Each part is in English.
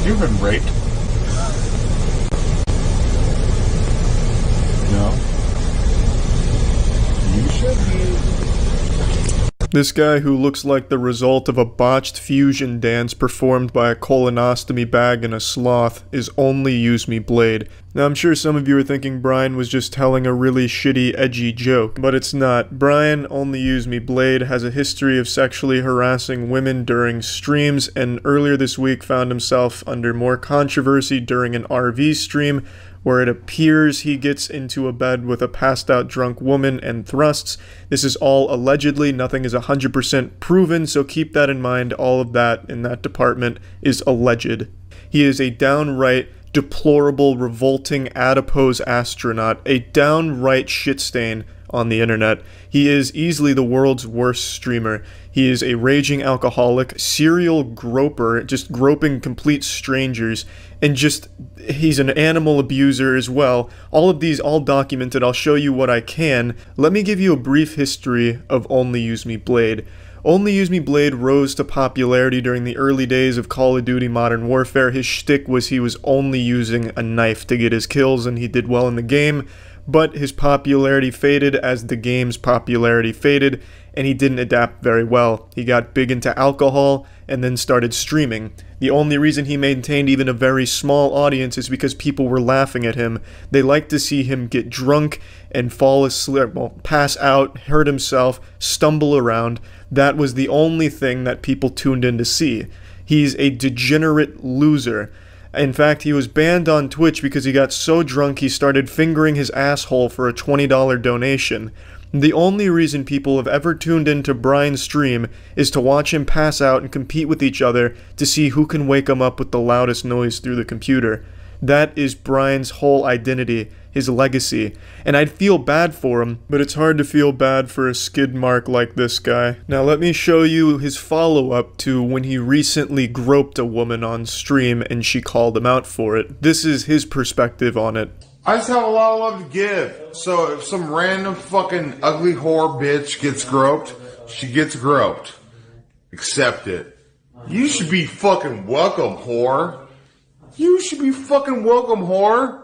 you ever been raped? No? You should be. This guy who looks like the result of a botched fusion dance performed by a colonostomy bag and a sloth is Only Use Me Blade. Now I'm sure some of you are thinking Brian was just telling a really shitty, edgy joke, but it's not. Brian, Only Use Me Blade, has a history of sexually harassing women during streams, and earlier this week found himself under more controversy during an RV stream where it appears he gets into a bed with a passed out drunk woman and thrusts. This is all allegedly, nothing is 100% proven, so keep that in mind. All of that in that department is alleged. He is a downright deplorable, revolting, adipose astronaut, a downright shit stain on the internet. He is easily the world's worst streamer. He is a raging alcoholic, serial groper, just groping complete strangers, and he's an animal abuser as well. All of these, all documented. I'll show you what I can. Let me give you a brief history of Only Use Me Blade. Only Use Me Blade rose to popularity during the early days of Call of Duty Modern Warfare. His shtick was he was only using a knife to get his kills, and he did well in the game, but his popularity faded as the game's popularity faded, and he didn't adapt very well. He got big into alcohol and then started streaming. The only reason he maintained even a very small audience is because people were laughing at him. They liked to see him get drunk and fall asleep, well, pass out, hurt himself, stumble around. That was the only thing that people tuned in to see. He's a degenerate loser. In fact, he was banned on Twitch because he got so drunk he started fingering his asshole for a $20 donation. The only reason people have ever tuned into Brian's stream is to watch him pass out and compete with each other to see who can wake him up with the loudest noise through the computer. That is Brian's whole identity, his legacy, and I'd feel bad for him, but it's hard to feel bad for a skid mark like this guy. Now let me show you his follow-up to when he recently groped a woman on stream and she called him out for it. This is his perspective on it. I just have a lot of love to give. So if some random fucking ugly whore bitch gets groped, she gets groped. Accept it. You should be fucking welcome, whore. You should be fucking welcome, whore.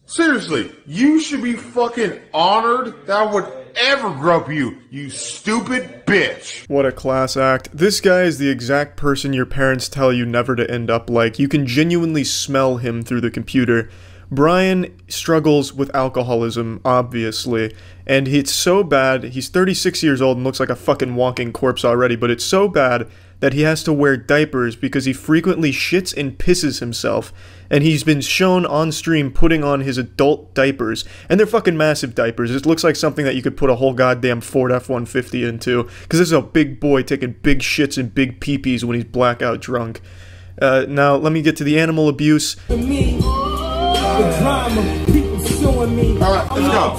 Seriously, you should be fucking honored that I would ever grope you, you stupid bitch. What a class act. This guy is the exact person your parents tell you never to end up like. You can genuinely smell him through the computer. Brian struggles with alcoholism, obviously, and it's so bad, he's 36 years old and looks like a fucking walking corpse already, but it's so bad that he has to wear diapers because he frequently shits and pisses himself, and he's been shown on stream putting on his adult diapers, and they're fucking massive diapers. It looks like something that you could put a whole goddamn Ford F-150 into, because this is a big boy taking big shits and big pee-pees when he's blackout drunk. Now, let me get to the animal abuse. The drama, people suing me. Alright, let's go.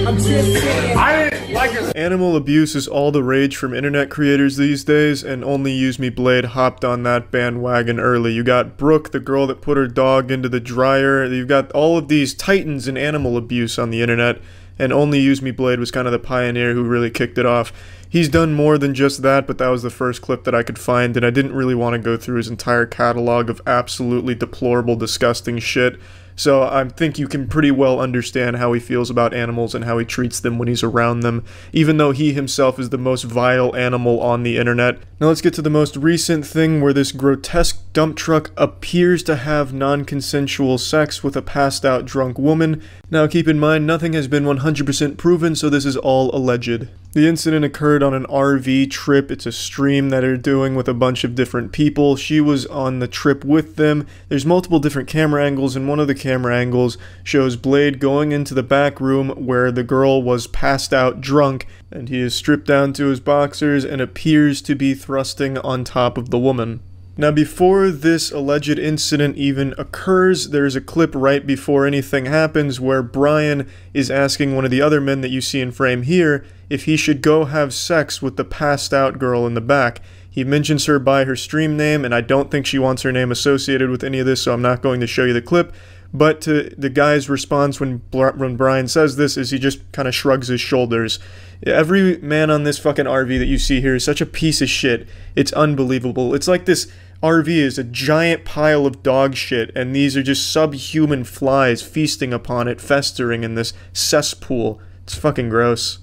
I'm just saying. I didn't like it. Animal abuse is all the rage from internet creators these days, and Only Use Me Blade hopped on that bandwagon early. You got Brooke, the girl that put her dog into the dryer. You've got all of these titans in animal abuse on the internet, and Only Use Me Blade was kind of the pioneer who really kicked it off. He's done more than just that, but that was the first clip that I could find, and I didn't really want to go through his entire catalog of absolutely deplorable, disgusting shit. So I think you can pretty well understand how he feels about animals and how he treats them when he's around them, even though he himself is the most vile animal on the internet. Now let's get to the most recent thing where this grotesque dump truck appears to have non-consensual sex with a passed-out drunk woman. Now keep in mind, nothing has been 100% proven, so this is all alleged. The incident occurred on an RV trip. It's a stream that they're doing with a bunch of different people. She was on the trip with them. There's multiple different camera angles, and one of the camera angles shows Blade going into the back room where the girl was passed out drunk, and he is stripped down to his boxers and appears to be thrusting on top of the woman. Now before this alleged incident even occurs, there's a clip right before anything happens where Brian is asking one of the other men that you see in frame here if he should go have sex with the passed out girl in the back. He mentions her by her stream name, and I don't think she wants her name associated with any of this, so I'm not going to show you the clip. But the guy's response when Brian says this is he just kind of shrugs his shoulders. Every man on this fucking RV that you see here is such a piece of shit. It's unbelievable. It's like this RV is a giant pile of dog shit, and these are just subhuman flies feasting upon it, festering in this cesspool. It's fucking gross.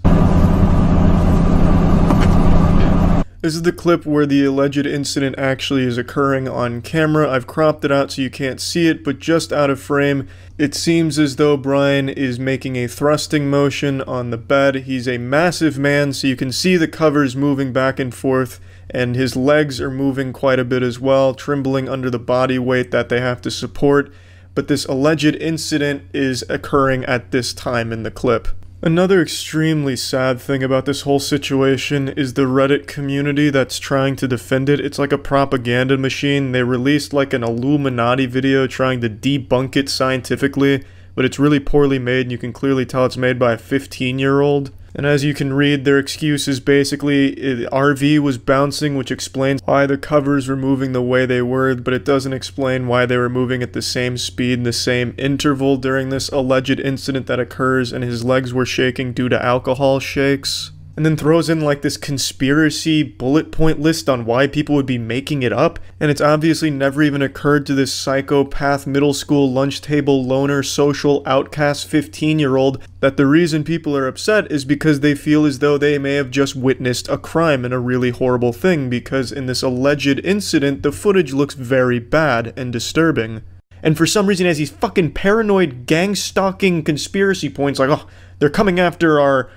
This is the clip where the alleged incident actually is occurring on camera. I've cropped it out so you can't see it, but just out of frame, it seems as though Brian is making a thrusting motion on the bed. He's a massive man, so you can see the covers moving back and forth, and his legs are moving quite a bit as well, trembling under the body weight that they have to support. But this alleged incident is occurring at this time in the clip. Another extremely sad thing about this whole situation is the Reddit community that's trying to defend it. It's like a propaganda machine. They released like an Illuminati video trying to debunk it scientifically, but it's really poorly made, and you can clearly tell it's made by a 15-year-old. And as you can read, their excuse is basically the RV was bouncing, which explains why the covers were moving the way they were, but it doesn't explain why they were moving at the same speed and the same interval during this alleged incident that occurs, and his legs were shaking due to alcohol shakes. And then throws in like this conspiracy bullet point list on why people would be making it up, and it's obviously never even occurred to this psychopath middle school lunch table loner social outcast 15-year-old that the reason people are upset is because they feel as though they may have just witnessed a crime and a really horrible thing, because in this alleged incident the footage looks very bad and disturbing. And for some reason, as these fucking paranoid gang-stalking conspiracy points like, oh, they're coming after our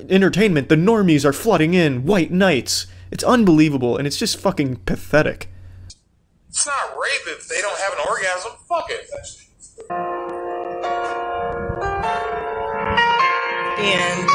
entertainment, the normies are flooding in, white knights. It's unbelievable, and it's just fucking pathetic. It's not rape if they don't have an orgasm. Fuck it. And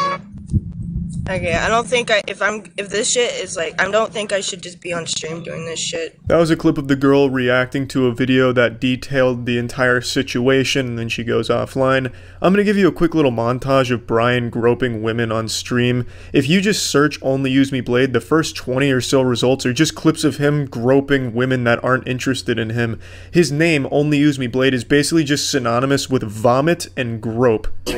okay, I don't think if this shit is like, I don't think I should just be on stream doing this shit. That was a clip of the girl reacting to a video that detailed the entire situation, and then she goes offline. I'm gonna give you a quick little montage of Brian groping women on stream. If you just search Only Use Me Blade, the first 20 or so results are just clips of him groping women that aren't interested in him. His name, Only Use Me Blade, is basically just synonymous with vomit and grope. Oh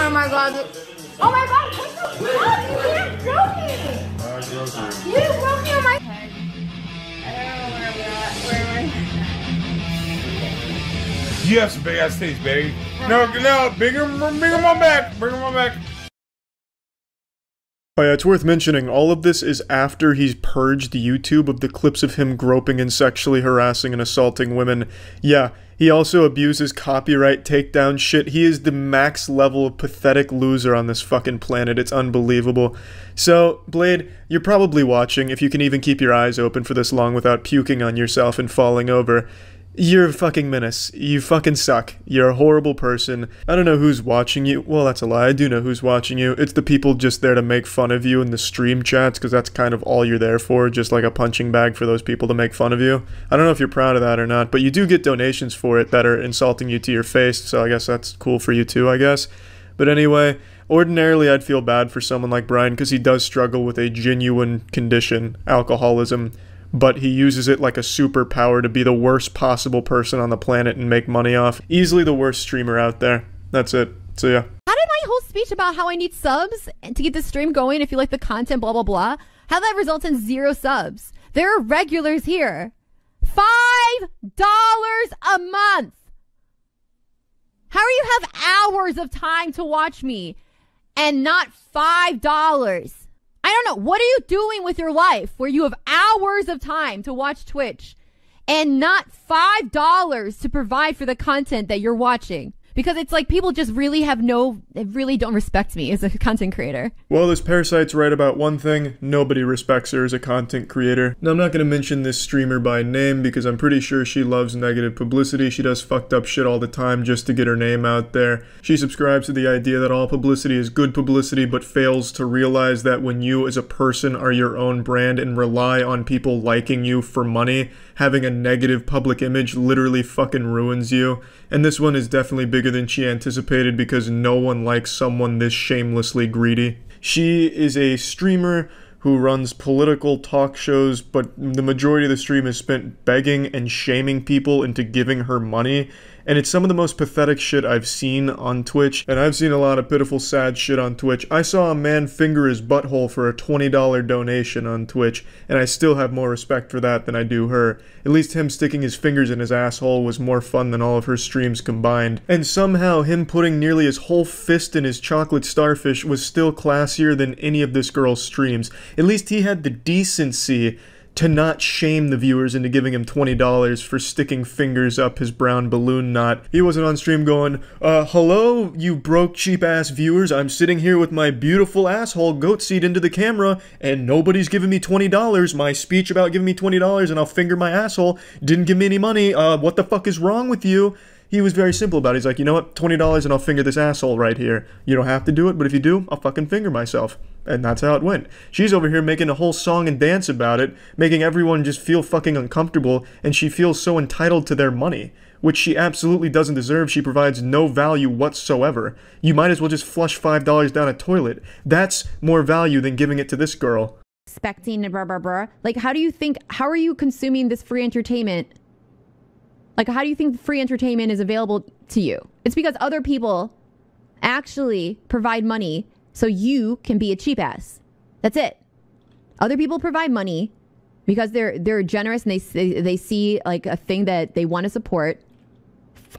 my god. Oh my god, what the fuck? You can't throw me! You broke me on my head. I don't know where am I? You have some big ass titties, baby. No, bring them on back. Bring them on back. Oh yeah, it's worth mentioning, all of this is after he's purged YouTube of the clips of him groping and sexually harassing and assaulting women. Yeah, he also abuses copyright takedown shit. He is the max level of pathetic loser on this fucking planet. It's unbelievable. So, Blade, you're probably watching, if you can even keep your eyes open for this long without puking on yourself and falling over. You're a fucking menace. You fucking suck. You're a horrible person. I don't know who's watching you. Well, that's a lie. I do know who's watching you. It's the people just there to make fun of you in the stream chats, because that's kind of all you're there for, just like a punching bag for those people to make fun of you. I don't know if you're proud of that or not, but you do get donations for it that are insulting you to your face, so I guess that's cool for you too, I guess. But anyway, ordinarily I'd feel bad for someone like Brian, because he does struggle with a genuine condition, alcoholism. But he uses it like a superpower to be the worst possible person on the planet and make money off. Easily the worst streamer out there. That's it. So yeah. How did my whole speech about how I need subs and to get the stream going if you like the content, blah, blah, blah, how that results in 0 subs? There are regulars here. $5 a month. How do you have hours of time to watch me and not $5? I don't know. What are you doing with your life where you have hours of time to watch Twitch and not $5 to provide for the content that you're watching? Because it's like people just really they really don't respect me as a content creator. Well, this Parasite's right about one thing. Nobody respects her as a content creator. Now, I'm not going to mention this streamer by name because I'm pretty sure she loves negative publicity. She does fucked up shit all the time just to get her name out there. She subscribes to the idea that all publicity is good publicity, but fails to realize that when you as a person are your own brand and rely on people liking you for money, having a negative public image literally fucking ruins you. And this one is definitely bigger than she anticipated because no one likes someone this shamelessly greedy. She is a streamer who runs political talk shows, but the majority of the stream is spent begging and shaming people into giving her money. And it's some of the most pathetic shit I've seen on Twitch, and I've seen a lot of pitiful, sad shit on Twitch. I saw a man finger his butthole for a $20 donation on Twitch, and I still have more respect for that than I do her. At least him sticking his fingers in his asshole was more fun than all of her streams combined. And somehow him putting nearly his whole fist in his chocolate starfish was still classier than any of this girl's streams. At least he had the decency to not shame the viewers into giving him $20 for sticking fingers up his brown balloon knot. He wasn't on stream going, hello, you broke cheap-ass viewers, I'm sitting here with my beautiful asshole goat seed into the camera, and nobody's giving me $20. My speech about giving me $20 and I'll finger my asshole didn't give me any money. What the fuck is wrong with you? He was very simple about it. He's like, you know what, $20 and I'll finger this asshole right here. You don't have to do it, but if you do, I'll fucking finger myself. And that's how it went. She's over here making a whole song and dance about it, making everyone just feel fucking uncomfortable, and she feels so entitled to their money, which she absolutely doesn't deserve. She provides no value whatsoever. You might as well just flush $5 down a toilet. That's more value than giving it to this girl. Expecting blah, blah, blah. Like, how are you consuming this free entertainment? Like, how do you think free entertainment is available to you? It's because other people actually provide money so you can be a cheap ass. That's it. Other people provide money because they're generous and they see like a thing that they want to support,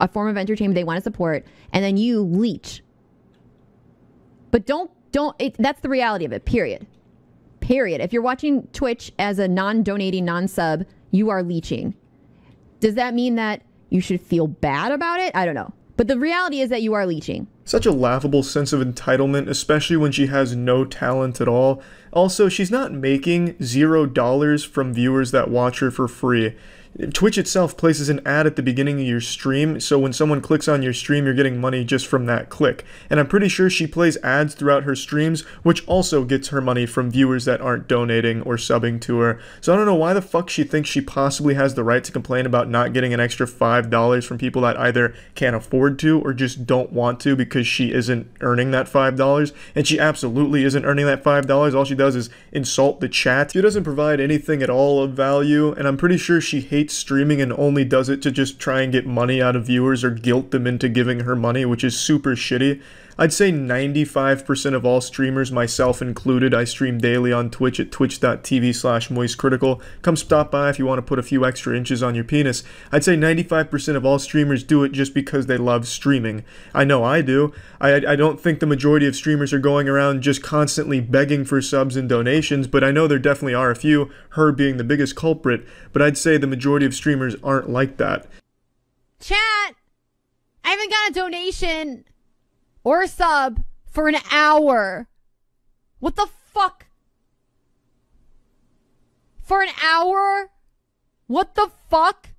a form of entertainment they want to support, and then you leech. But that's the reality of it, period. Period. If you're watching Twitch as a non-donating, non-sub, you are leeching. Does that mean that you should feel bad about it? I don't know. But the reality is that you are leeching. Such a laughable sense of entitlement, especially when she has no talent at all. Also, she's not making $0 from viewers that watch her for free. Twitch itself places an ad at the beginning of your stream, so when someone clicks on your stream, you're getting money just from that click. And I'm pretty sure she plays ads throughout her streams, which also gets her money from viewers that aren't donating or subbing to her. So I don't know why the fuck she thinks she possibly has the right to complain about not getting an extra $5 from people that either can't afford to or just don't want to because she isn't earning that $5. And she absolutely isn't earning that $5. All she does is insult the chat. She doesn't provide anything at all of value, and I'm pretty sure she hates streaming and only does it to just try and get money out of viewers or guilt them into giving her money, which is super shitty. I'd say 95% of all streamers, myself included, I stream daily on Twitch at twitch.tv/moistcritical. Come stop by if you want to put a few extra inches on your penis. I'd say 95% of all streamers do it just because they love streaming. I know I do. I don't think the majority of streamers are going around just constantly begging for subs and donations, but I know there definitely are a few, her being the biggest culprit, but I'd say the majority of streamers aren't like that. Chat! I haven't got a donation or a sub for an hour. What the fuck? For an hour? What the fuck?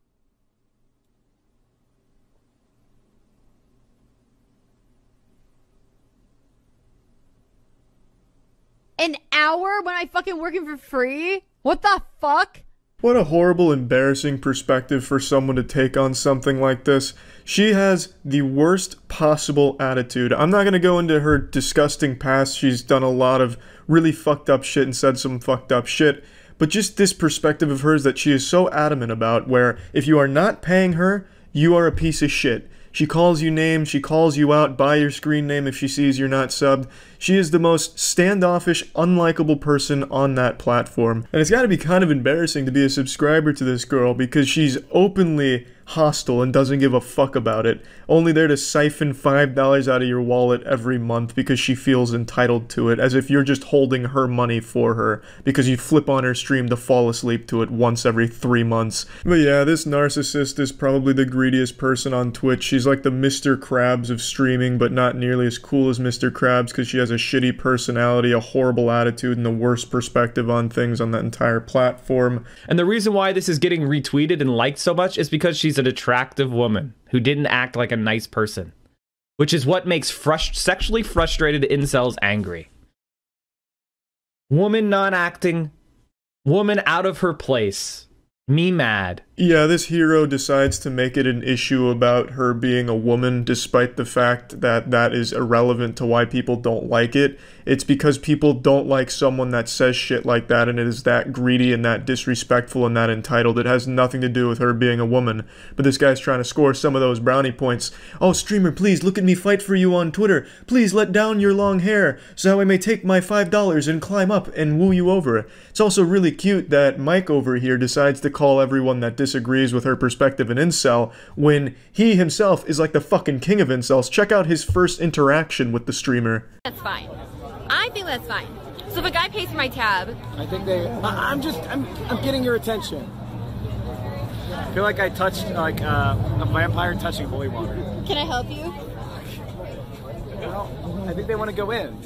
An hour when I fucking working for free? What the fuck? What a horrible, embarrassing perspective for someone to take on something like this. She has the worst possible attitude. I'm not going to go into her disgusting past. She's done a lot of really fucked up shit and said some fucked up shit. But just this perspective of hers that she is so adamant about, where if you are not paying her, you are a piece of shit. She calls you names, she calls you out by your screen name if she sees you're not subbed. She is the most standoffish, unlikable person on that platform. And it's gotta be kind of embarrassing to be a subscriber to this girl because she's openly hostile and doesn't give a fuck about it. Only there to siphon $5 out of your wallet every month because she feels entitled to it, as if you're just holding her money for her because you flip on her stream to fall asleep to it once every 3 months. But yeah, this narcissist is probably the greediest person on Twitch. She's like the Mr. Krabs of streaming, but not nearly as cool as Mr. Krabs because she has a shitty personality, a horrible attitude, and the worst perspective on things on that entire platform. And the reason why this is getting retweeted and liked so much is because she's an attractive woman who didn't act like a nice person, which is what makes sexually frustrated incels angry. Woman non-acting, woman out of her place, me mad. Yeah, this hero decides to make it an issue about her being a woman, despite the fact that that is irrelevant to why people don't like it. It's because people don't like someone that says shit like that, and it is that greedy and that disrespectful and that entitled. It has nothing to do with her being a woman. But this guy's trying to score some of those brownie points. Oh, streamer, please look at me fight for you on Twitter. Please let down your long hair so I may take my $5 and climb up and woo you over. It's also really cute that Mike over here decides to call everyone that disagrees with her perspective an incel when he himself is like the fucking king of incels. Check out his first interaction with the streamer. That's fine. I think that's fine. So if a guy pays for my tab, I think I'm getting your attention. I feel like I touched like a vampire touching holy water. can I help you? Well, I think they want to go in.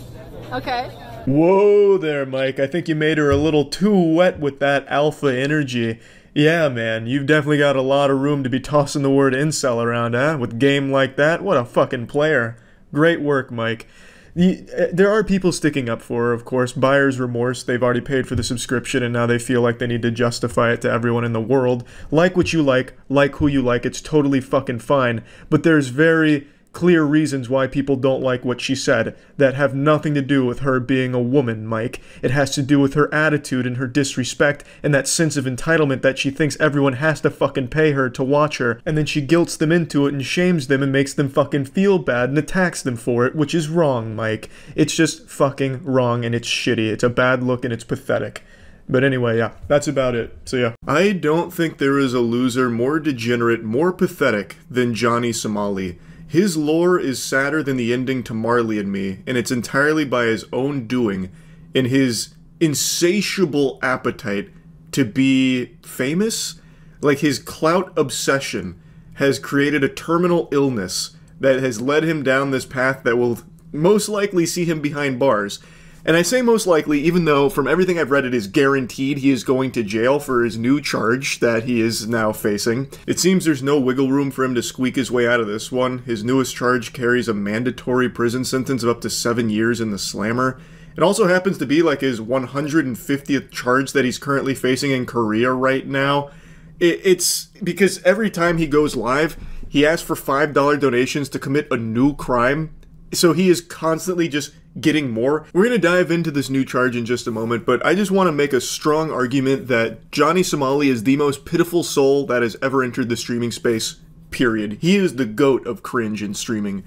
Okay. Whoa there, Mike. I think you made her a little too wet with that alpha energy. Yeah, man, you've definitely got a lot of room to be tossing the word incel around, huh? With game like that? What a fucking player. Great work, Mike. There are people sticking up for her, of course. Buyer's remorse. They've already paid for the subscription, and now they feel like they need to justify it to everyone in the world. Like what you like who you like. It's totally fucking fine. But there's very clear reasons why people don't like what she said that have nothing to do with her being a woman, Mike. It has to do with her attitude and her disrespect and that sense of entitlement that she thinks everyone has to fucking pay her to watch her, and then she guilts them into it and shames them and makes them fucking feel bad and attacks them for it, which is wrong, Mike. It's just fucking wrong, and it's shitty. It's a bad look and it's pathetic. But anyway, yeah, that's about it. So yeah. I don't think there is a loser more degenerate, more pathetic than Johnny Somali. His lore is sadder than the ending to Marley and Me, and it's entirely by his own doing, in his insatiable appetite to be famous. Like, his clout obsession has created a terminal illness that has led him down this path that will most likely see him behind bars. And I say most likely, even though from everything I've read it is guaranteed he is going to jail for his new charge that he is now facing. It seems there's no wiggle room for him to squeak his way out of this one. His newest charge carries a mandatory prison sentence of up to 7 years in the slammer. It also happens to be like his 150th charge that he's currently facing in Korea right now. It's because every time he goes live, he asks for $5 donations to commit a new crime. So he is constantly just getting more. We're going to dive into this new charge in just a moment, but I just want to make a strong argument that Johnny Somali is the most pitiful soul that has ever entered the streaming space, period. He is the GOAT of cringe in streaming.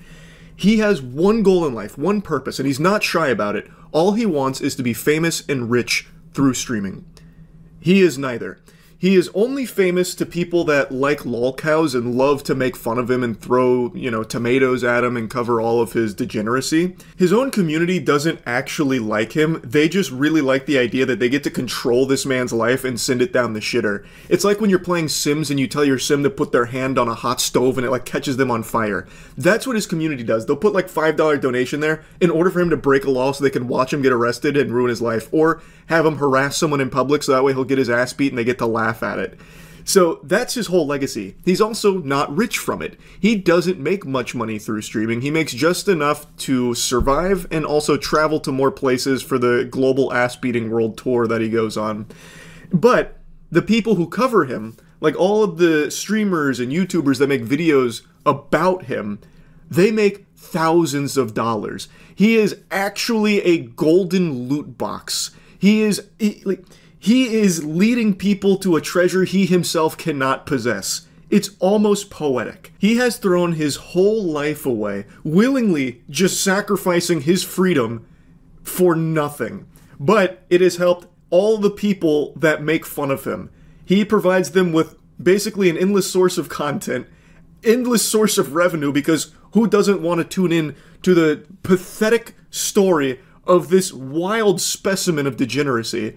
He has one goal in life, one purpose, and he's not shy about it. All he wants is to be famous and rich through streaming. He is neither. He is only famous to people that like lolcows and love to make fun of him and throw, tomatoes at him and cover all of his degeneracy. His own community doesn't actually like him. They just really like the idea that they get to control this man's life and send it down the shitter. It's like when you're playing Sims and you tell your Sim to put their hand on a hot stove and it catches them on fire. That's what his community does. They'll put $5 donation there in order for him to break a law so they can watch him get arrested and ruin his life, or have him harass someone in public so that way he'll get his ass beat and they get to laugh at it. So that's his whole legacy. He's also not rich from it. He doesn't make much money through streaming. He makes just enough to survive and also travel to more places for the global ass-beating world tour that he goes on. But the people who cover him, like all of the streamers and YouTubers that make videos about him, they make thousands of dollars. He is actually a golden loot box. He is leading people to a treasure he himself cannot possess. It's almost poetic. He has thrown his whole life away, willingly just sacrificing his freedom for nothing. But it has helped all the people that make fun of him. He provides them with basically an endless source of content, endless source of revenue, because who doesn't want to tune in to the pathetic story of this wild specimen of degeneracy,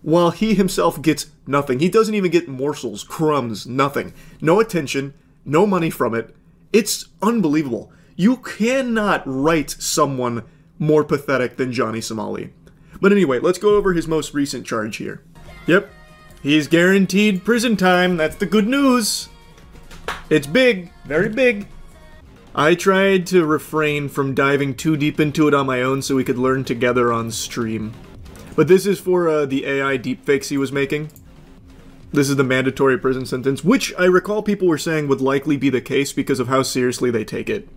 while he himself gets nothing. He doesn't even get morsels, crumbs, nothing. No attention, no money from it. It's unbelievable. You cannot write someone more pathetic than Johnny Somali. But anyway, let's go over his most recent charge here. Yep, he's guaranteed prison time. That's the good news. It's big, very big. I tried to refrain from diving too deep into it on my own so we could learn together on stream. But this is for the AI deepfakes he was making. This is the mandatory prison sentence, which I recall people were saying would likely be the case because of how seriously they take it.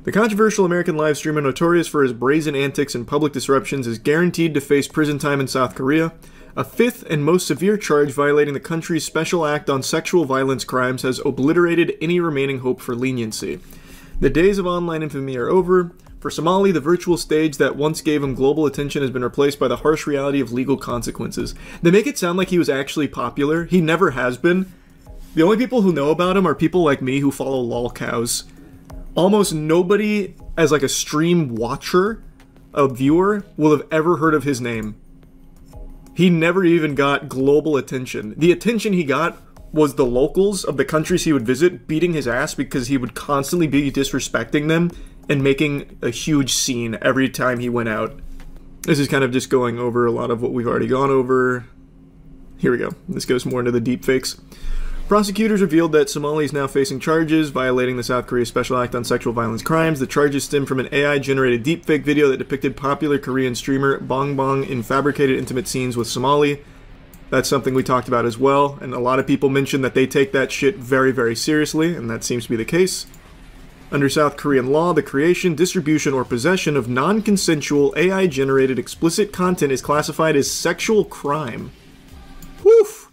The controversial American live streamer notorious for his brazen antics and public disruptions is guaranteed to face prison time in South Korea. A fifth and most severe charge violating the country's Special Act on Sexual Violence Crimes has obliterated any remaining hope for leniency. The days of online infamy are over. For Somali, the virtual stage that once gave him global attention has been replaced by the harsh reality of legal consequences. They make it sound like he was actually popular. He never has been. The only people who know about him are people like me who follow lolcows. Almost nobody, as like a stream watcher, a viewer, will have ever heard of his name. He never even got global attention. The attention he got was the locals of the countries he would visit beating his ass because he would constantly be disrespecting them and making a huge scene every time he went out. This is kind of just going over a lot of what we've already gone over. Here we go. This goes more into the deepfakes. Prosecutors revealed that Somali is now facing charges violating the South Korea Special Act on Sexual Violence Crimes. The charges stem from an AI-generated deepfake video that depicted popular Korean streamer Bong Bong in fabricated intimate scenes with Somali. That's something we talked about as well, and a lot of people mentioned that they take that shit very, very seriously, and that seems to be the case. Under South Korean law, the creation, distribution, or possession of non-consensual AI-generated explicit content is classified as sexual crime. Woof!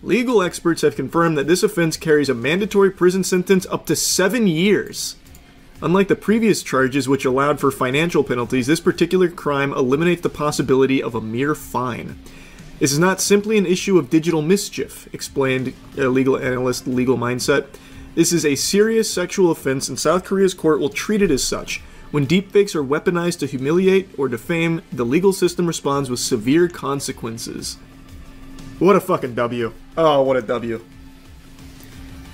Legal experts have confirmed that this offense carries a mandatory prison sentence up to 7 years. Unlike the previous charges, which allowed for financial penalties, this particular crime eliminates the possibility of a mere fine. This is not simply an issue of digital mischief, explained a legal analyst, Legal Mindset. This is a serious sexual offense, and South Korea's court will treat it as such. When deepfakes are weaponized to humiliate or defame, the legal system responds with severe consequences. What a fucking W. Oh, what a W.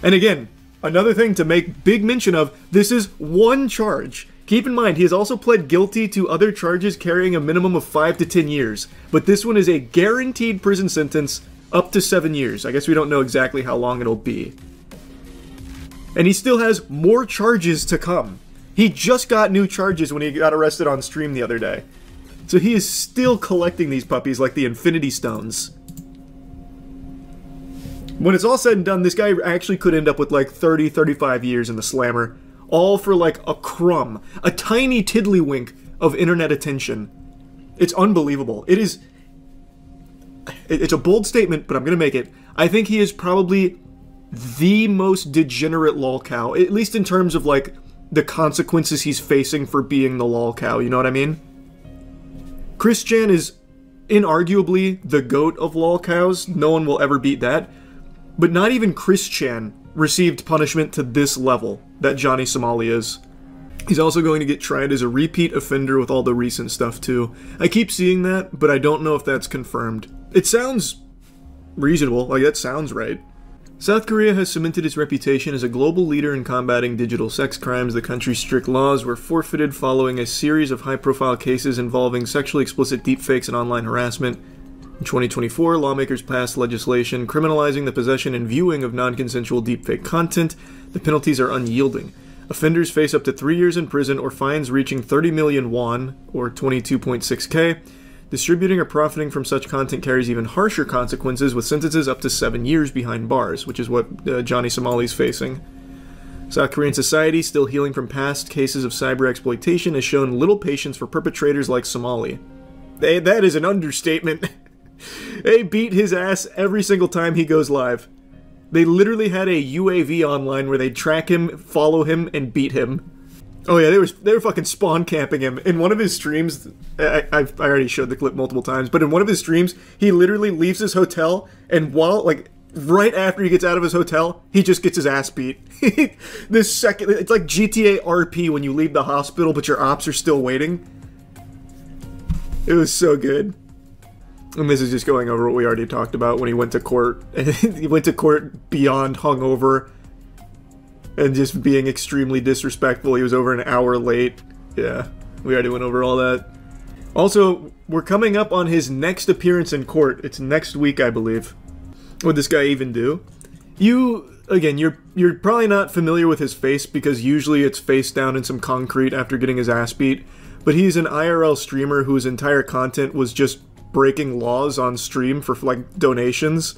And again, another thing to make big mention of, this is one charge. Keep in mind, he has also pled guilty to other charges carrying a minimum of 5 to 10 years. But this one is a guaranteed prison sentence up to 7 years. I guess we don't know exactly how long it'll be. And he still has more charges to come. He just got new charges when he got arrested on stream the other day. So he is still collecting these puppies like the Infinity Stones. When it's all said and done, this guy actually could end up with like 30, 35 years in the slammer. All for like a crumb. A tiny tiddlywink of internet attention. It's unbelievable. It's a bold statement, but I'm gonna make it. I think he is probably the most degenerate lolcow, at least in terms of like the consequences he's facing for being the lolcow, you know what I mean? Chris Chan is inarguably the GOAT of lolcows. No one will ever beat that. But not even Chris Chan received punishment to this level that Johnny Somali is. He's also going to get tried as a repeat offender with all the recent stuff too. I keep seeing that, but I don't know if that's confirmed. It sounds reasonable, like that sounds right. South Korea has cemented its reputation as a global leader in combating digital sex crimes. The country's strict laws were forfeited following a series of high-profile cases involving sexually explicit deepfakes and online harassment. In 2024, lawmakers passed legislation criminalizing the possession and viewing of non-consensual deepfake content. The penalties are unyielding. Offenders face up to 3 years in prison or fines reaching 30 million won, or 22.6k. Distributing or profiting from such content carries even harsher consequences, with sentences up to 7 years behind bars, which is what Johnny Somali's facing. South Korean society, still healing from past cases of cyber exploitation, has shown little patience for perpetrators like Somali. That is an understatement. They beat his ass every single time he goes live. They literally had a UAV online where they'd track him, follow him, and beat him. Oh yeah, they were fucking spawn camping him. In one of his streams, I already showed the clip multiple times, but in one of his streams, he literally leaves his hotel, and right after he gets out of his hotel, he just gets his ass beat. It's like GTA RP when you leave the hospital, but your ops are still waiting. It was so good. And this is just going over what we already talked about when he went to court. He went to court beyond hungover and just being extremely disrespectful. He was over an hour late. Yeah, we already went over all that. Also, we're coming up on his next appearance in court. It's next week, I believe. What would this guy even do? Again, you're probably not familiar with his face because usually it's face down in some concrete after getting his ass beat. But he's an IRL streamer whose entire content was just breaking laws on stream for like donations.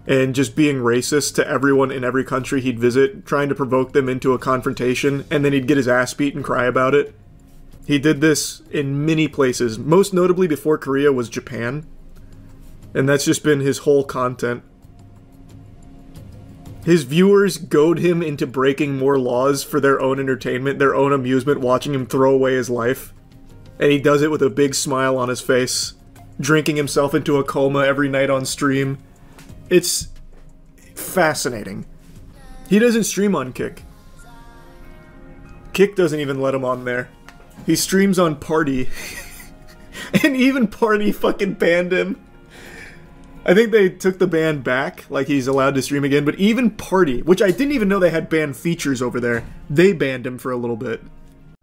and just being racist to everyone in every country he'd visit, trying to provoke them into a confrontation, and then he'd get his ass beat and cry about it. He did this in many places. Most notably before Korea was Japan. And that's just been his whole content. His viewers goad him into breaking more laws for their own entertainment, their own amusement, watching him throw away his life. And he does it with a big smile on his face, drinking himself into a coma every night on stream. It's fascinating. He doesn't stream on Kick. Kick doesn't even let him on there. He streams on Party. And even Party fucking banned him. I think they took the ban back, like he's allowed to stream again, but even Party, which I didn't even know they had ban features over there, they banned him for a little bit.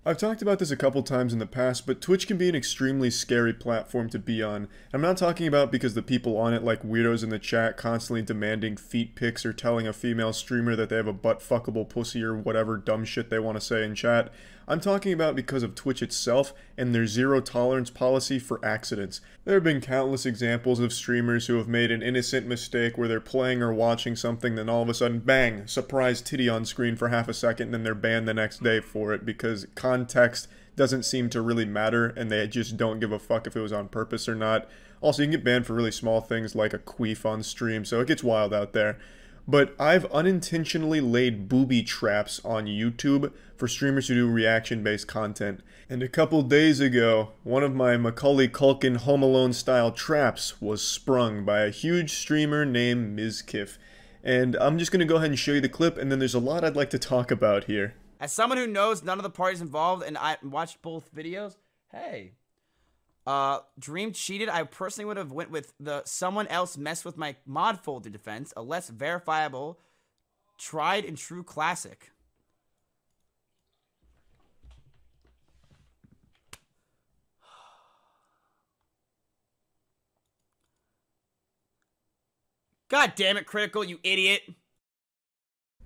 I've talked about this a couple times in the past, but Twitch can be an extremely scary platform to be on. I'm not talking about because the people on it, like weirdos in the chat, constantly demanding feet pics or telling a female streamer that they have a butt-fuckable pussy or whatever dumb shit they want to say in chat. I'm talking about because of Twitch itself and their zero-tolerance policy for accidents. There have been countless examples of streamers who have made an innocent mistake where they're playing or watching something, then all of a sudden, bang, surprise titty on screen for half a second, and then they're banned the next day for it because context doesn't seem to really matter and they just don't give a fuck if it was on purpose or not. Also, you can get banned for really small things like a queef on stream, so it gets wild out there. But I've unintentionally laid booby traps on YouTube for streamers who do reaction-based content. And a couple days ago, one of my Macaulay Culkin Home Alone style traps was sprung by a huge streamer named Mizkif. And I'm just gonna go ahead and show you the clip, and then there's a lot I'd like to talk about here. As someone who knows none of the parties involved and I watched both videos, hey. Dream cheated. I personally would have went with the someone else messed with my mod folder defense, a less verifiable, tried and true classic. God damn it, Critical, you idiot.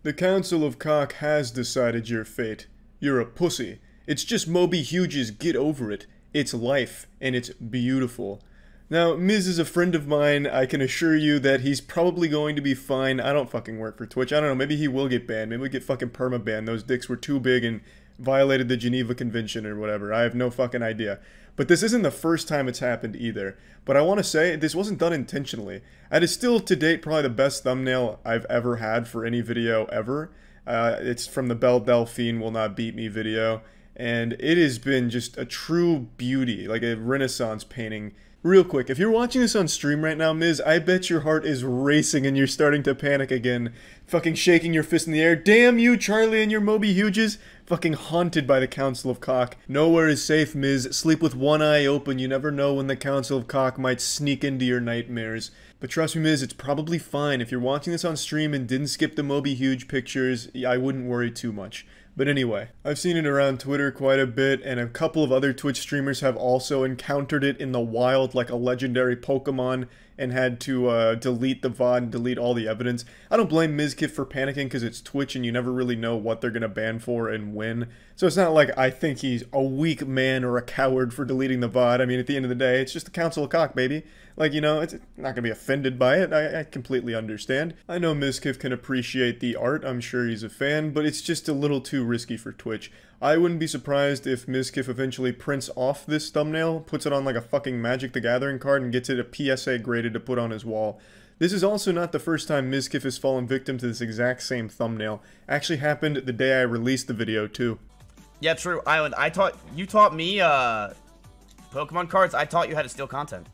The Council of Cock has decided your fate. You're a pussy. It's just Moby Huge's Get Over It. It's life, and it's beautiful. Now, Miz is a friend of mine. I can assure you that he's probably going to be fine. I don't fucking work for Twitch. I don't know, maybe he will get banned. Maybe we get fucking perma-banned. Those dicks were too big and violated the Geneva Convention or whatever. I have no fucking idea. But this isn't the first time it's happened either. But I want to say, this wasn't done intentionally. It is still, to date, probably the best thumbnail I've ever had for any video ever. It's from the Belle Delphine Will Not Beat Me video. And it has been just a true beauty, like a Renaissance painting. Real quick, if you're watching this on stream right now, Miz, I bet your heart is racing and you're starting to panic again. Fucking shaking your fist in the air. Damn you, Charlie and your Moby Huges. Fucking haunted by the Council of Cock. Nowhere is safe, Miz. Sleep with one eye open. You never know when the Council of Cock might sneak into your nightmares. But trust me, Miz, it's probably fine. If you're watching this on stream and didn't skip the Moby Huge pictures, I wouldn't worry too much. But anyway, I've seen it around Twitter quite a bit, and a couple of other Twitch streamers have also encountered it in the wild like a legendary Pokemon and had to delete the VOD and delete all the evidence. I don't blame Mizkif for panicking because it's Twitch and you never really know what they're going to ban for and when. So it's not like I think he's a weak man or a coward for deleting the VOD. I mean, at the end of the day, it's just the Council of Cock, baby. Like, you know, it's not going to be offended by it. I completely understand. I know Mizkif can appreciate the art. I'm sure he's a fan, but it's just a little too risky for Twitch. I wouldn't be surprised if Mizkif eventually prints off this thumbnail, puts it on like a fucking Magic the Gathering card, and gets it a PSA graded to put on his wall. This is also not the first time Mizkif has fallen victim to this exact same thumbnail. Actually happened the day I released the video, too. Yeah, true. Island, you taught me, Pokemon cards. I taught you how to steal content.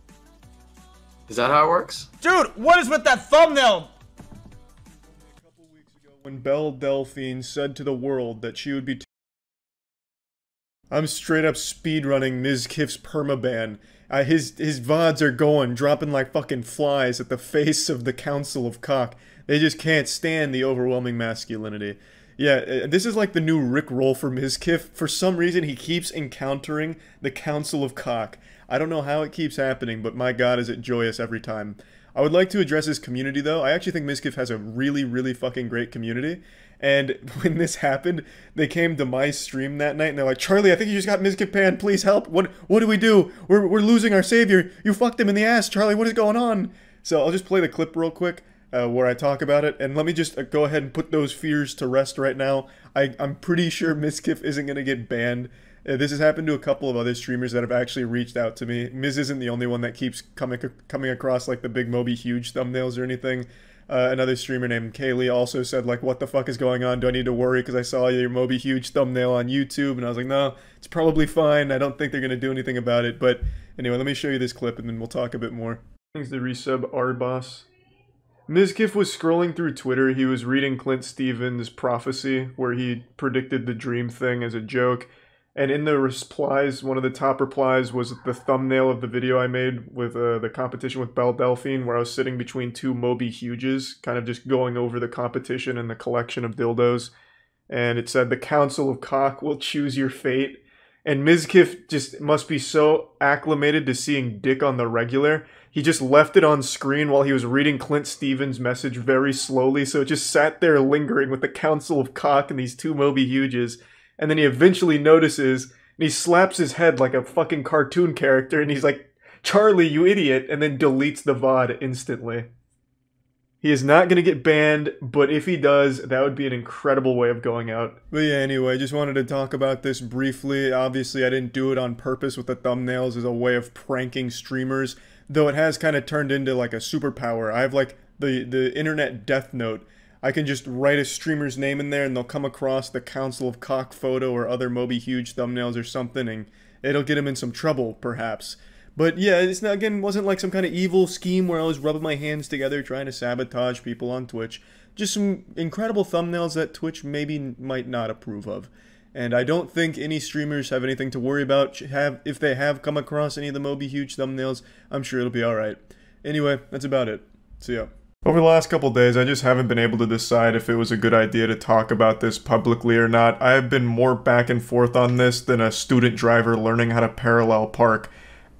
Is that how it works? Dude, what is with that thumbnail? A couple weeks ago, when Belle Delphine said to the world that she would be I'm straight up speedrunning Mizkif's permaban. His VODs are going, dropping like fucking flies at the face of the Council of Cock. They just can't stand the overwhelming masculinity. Yeah, this is like the new Rickroll for Mizkif. For some reason, he keeps encountering the Council of Cock. I don't know how it keeps happening, but my god is it joyous every time. I would like to address his community, though. I actually think Mizkif has a really, really fucking great community. And when this happened, they came to my stream that night, and they're like, Charlie, I think you just got Mizkif banned. Please help. What do we do? We're losing our savior. You fucked him in the ass, Charlie. What is going on? So I'll just play the clip real quick. where I talk about it. And let me just go ahead and put those fears to rest right now. I'm pretty sure Mizkif isn't going to get banned. This has happened to a couple of other streamers that have actually reached out to me. Miz isn't the only one that keeps coming across like the big Moby Huge thumbnails or anything. Another streamer named Kaylee also said, like, what the fuck is going on? Do I need to worry because I saw your Moby Huge thumbnail on YouTube? And I was like, no, it's probably fine. I don't think they're going to do anything about it. But anyway, let me show you this clip and then we'll talk a bit more. Thanks to resub Arboss. Mizkif was scrolling through Twitter. He was reading Clint Stevens' prophecy where he predicted the dream thing as a joke. And in the replies, one of the top replies was the thumbnail of the video I made with the competition with Belle Delphine, where I was sitting between two Moby Huges, kind of just going over the competition and the collection of dildos. And it said, the Council of Cock will choose your fate. And Mizkif just must be so acclimated to seeing dick on the regular. He just left it on screen while he was reading Clint Stevens' message very slowly, so it just sat there lingering with the Council of Cock and these two Moby Huges. And then he eventually notices, and he slaps his head like a fucking cartoon character, and he's like, Charlie, you idiot, and then deletes the VOD instantly. He is not going to get banned, but if he does, that would be an incredible way of going out. But yeah, anyway, just wanted to talk about this briefly. Obviously, I didn't do it on purpose with the thumbnails as a way of pranking streamers, though it has kind of turned into like a superpower. I have like the internet death note. I can just write a streamer's name in there and they'll come across the Council of Cock photo or other Moby Huge thumbnails or something, and it'll get him in some trouble, perhaps. But yeah, it's not, again, wasn't like some kind of evil scheme where I was rubbing my hands together trying to sabotage people on Twitch. Just some incredible thumbnails that Twitch maybe might not approve of. And I don't think any streamers have anything to worry about. If they have come across any of the Moby Huge thumbnails, I'm sure it'll be alright. Anyway, that's about it. See ya. Over the last couple days, I just haven't been able to decide if it was a good idea to talk about this publicly or not. I have been more back and forth on this than a student driver learning how to parallel park.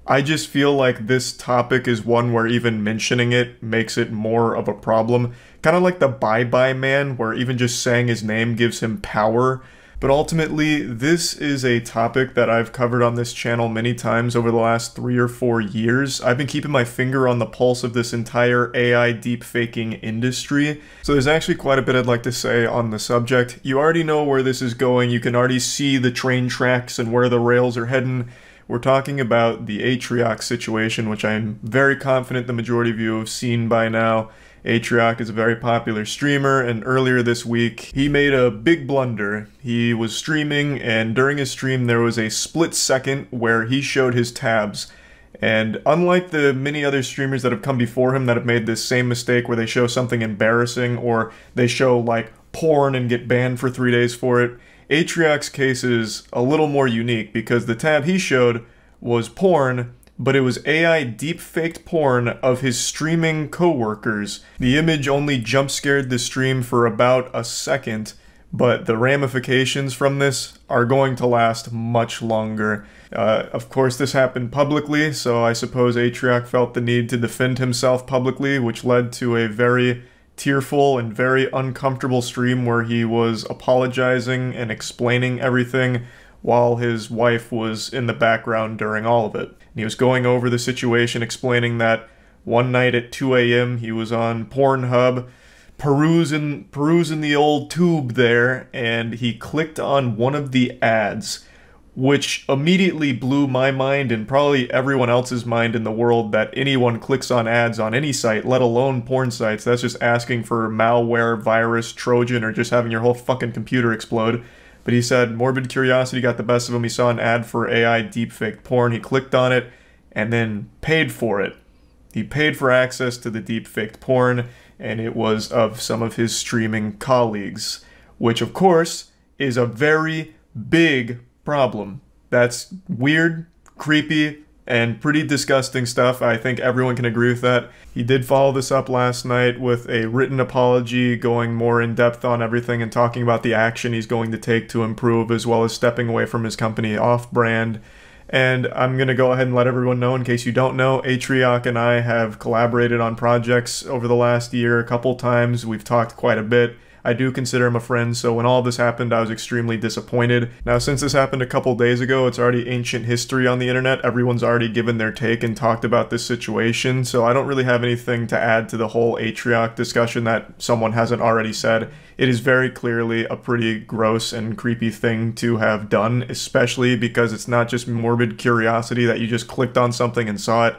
I just feel like this topic is one where even mentioning it makes it more of a problem. Kind of like the Bye-Bye Man, where even just saying his name gives him power. But ultimately, this is a topic that I've covered on this channel many times over the last 3 or 4 years. I've been keeping my finger on the pulse of this entire AI deepfaking industry. So there's actually quite a bit I'd like to say on the subject. You already know where this is going. You can already see the train tracks and where the rails are heading. We're talking about the Atrioc situation, which I'm very confident the majority of you have seen by now. Atrioc is a very popular streamer, and earlier this week, he made a big blunder. He was streaming, and during his stream, there was a split second where he showed his tabs. And unlike the many other streamers that have come before him that have made this same mistake where they show something embarrassing, or they show, like, porn and get banned for 3 days for it, Atrioc's case is a little more unique because the tab he showed was porn, but it was AI deepfaked porn of his streaming coworkers. The image only jump scared the stream for about a second, but the ramifications from this are going to last much longer. Of course, this happened publicly, so I suppose Atrioc felt the need to defend himself publicly, which led to a very tearful and very uncomfortable stream where he was apologizing and explaining everything while his wife was in the background during all of it. And he was going over the situation, explaining that one night at 2 a.m. he was on Pornhub, perusing the old tube there, and he clicked on one of the ads, which immediately blew my mind and probably everyone else's mind in the world that anyone clicks on ads on any site, let alone porn sites. That's just asking for malware, virus, Trojan, or just having your whole fucking computer explode. But he said morbid curiosity got the best of him. He saw an ad for AI deepfake porn. He clicked on it and then paid for it. He paid for access to the deepfaked porn, and it was of some of his streaming colleagues, which of course is a very big problem. That's weird, creepy, and pretty disgusting stuff. I think everyone can agree with that. He did follow this up last night with a written apology, going more in depth on everything and talking about the action he's going to take to improve, as well as stepping away from his company off-brand. And I'm going to go ahead and let everyone know, in case you don't know, Atrioc and I have collaborated on projects over the last year a couple times. We've talked quite a bit. I do consider him a friend, so when all this happened, I was extremely disappointed. Now, since this happened a couple days ago, it's already ancient history on the internet. Everyone's already given their take and talked about this situation, so I don't really have anything to add to the whole Atrioc discussion that someone hasn't already said. It is very clearly a pretty gross and creepy thing to have done, especially because it's not just morbid curiosity that you just clicked on something and saw it.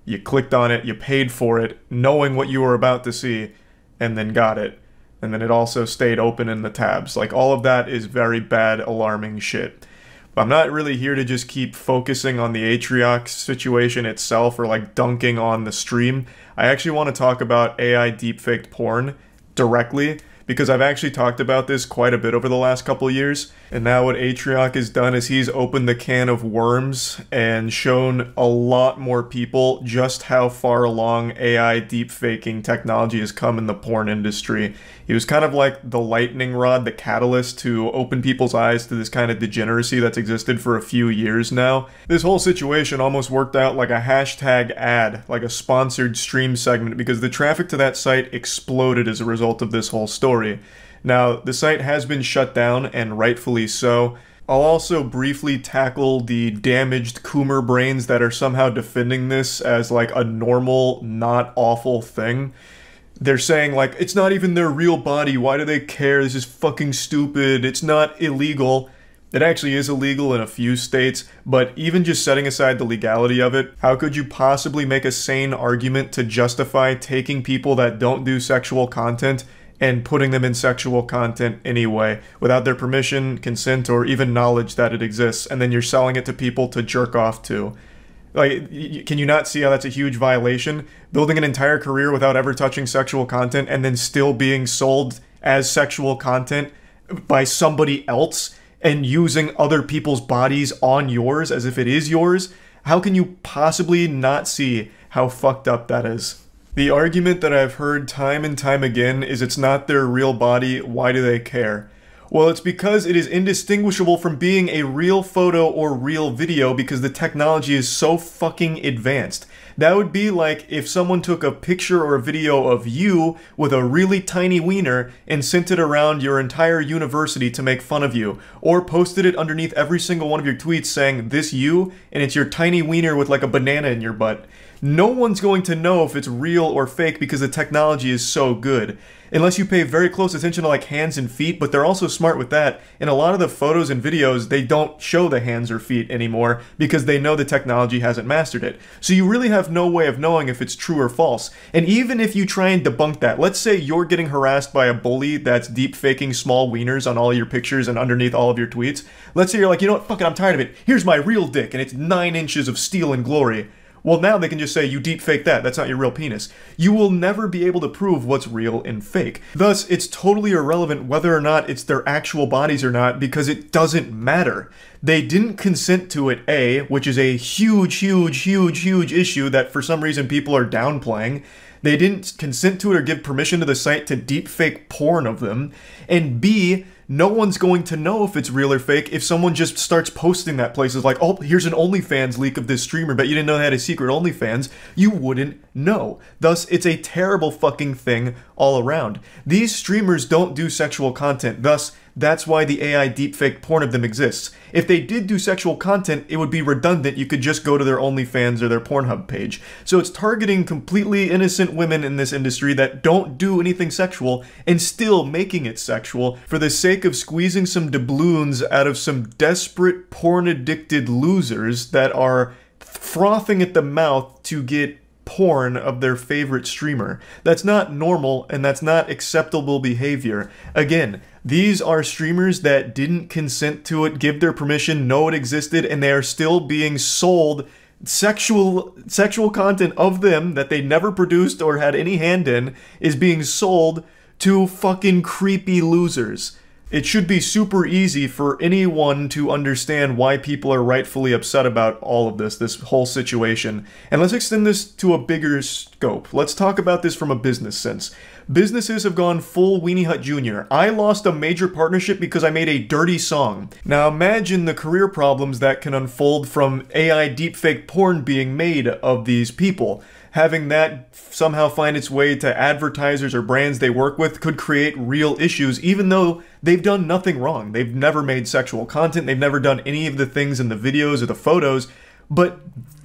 You clicked on it, you paid for it, knowing what you were about to see, and then got it. And then it also stayed open in the tabs. Like, all of that is very bad, alarming shit. I'm not really here to just keep focusing on the Atrioc situation itself or like dunking on the stream. I actually want to talk about AI deepfaked porn directly, because I've actually talked about this quite a bit over the last couple years, and now what Atrioc has done is he's opened the can of worms and shown a lot more people just how far along AI deepfaking technology has come in the porn industry. He was kind of like the lightning rod, the catalyst to open people's eyes to this kind of degeneracy that's existed for a few years now. This whole situation almost worked out like a hashtag ad, like a sponsored stream segment, because the traffic to that site exploded as a result of this whole story. Now, the site has been shut down, and rightfully so. I'll also briefly tackle the damaged Coomer brains that are somehow defending this as like a normal, not awful thing. They're saying, like, it's not even their real body, why do they care, this is fucking stupid, it's not illegal. It actually is illegal in a few states, but even just setting aside the legality of it, how could you possibly make a sane argument to justify taking people that don't do sexual content and putting them in sexual content anyway, without their permission, consent, or even knowledge that it exists, and then you're selling it to people to jerk off to? Like, can you not see how that's a huge violation? Building an entire career without ever touching sexual content and then still being sold as sexual content by somebody else and using other people's bodies on yours as if it is yours? How can you possibly not see how fucked up that is? The argument that I've heard time and time again is it's not their real body, why do they care? Well, it's because it is indistinguishable from being a real photo or real video because the technology is so fucking advanced. That would be like if someone took a picture or a video of you with a really tiny wiener and sent it around your entire university to make fun of you, or posted it underneath every single one of your tweets saying, "This you," and it's your tiny wiener with like a banana in your butt. No one's going to know if it's real or fake because the technology is so good. Unless you pay very close attention to like hands and feet, but they're also smart with that. In a lot of the photos and videos, they don't show the hands or feet anymore because they know the technology hasn't mastered it. So you really have no way of knowing if it's true or false. And even if you try and debunk that, let's say you're getting harassed by a bully that's deep faking small wieners on all your pictures and underneath all of your tweets. Let's say you're like, you know what, fuck it, I'm tired of it. Here's my real dick and it's 9 inches of steel and glory. Well, now they can just say, you deep fake that, that's not your real penis. You will never be able to prove what's real and fake. Thus, it's totally irrelevant whether or not it's their actual bodies or not, because it doesn't matter. They didn't consent to it, A, which is a huge issue that for some reason people are downplaying. They didn't consent to it or give permission to the site to deepfake porn of them. And B, no one's going to know if it's real or fake if someone just starts posting that places like, oh, here's an OnlyFans leak of this streamer, but you didn't know they had a secret OnlyFans. You wouldn't know. Thus, it's a terrible fucking thing all around. These streamers don't do sexual content, thus, that's why the AI deepfake porn of them exists. If they did do sexual content, it would be redundant. You could just go to their OnlyFans or their Pornhub page. So it's targeting completely innocent women in this industry that don't do anything sexual and still making it sexual for the sake of squeezing some doubloons out of some desperate porn-addicted losers that are frothing at the mouth to get porn of their favorite streamer. That's not normal and that's not acceptable behavior. Again, these are streamers that didn't consent to it, give their permission, know it existed, and they are still being sold sexual content of them that they never produced or had any hand in is being sold to fucking creepy losers. It should be super easy for anyone to understand why people are rightfully upset about all of this whole situation. And let's extend this to a bigger scope. Let's talk about this from a business sense. Businesses have gone full Weenie Hut Jr. I lost a major partnership because I made a dirty song. Now imagine the career problems that can unfold from AI deepfake porn being made of these people. having that somehow find its way to advertisers or brands they work with could create real issues, even though they've done nothing wrong. They've never made sexual content, they've never done any of the things in the videos or the photos, but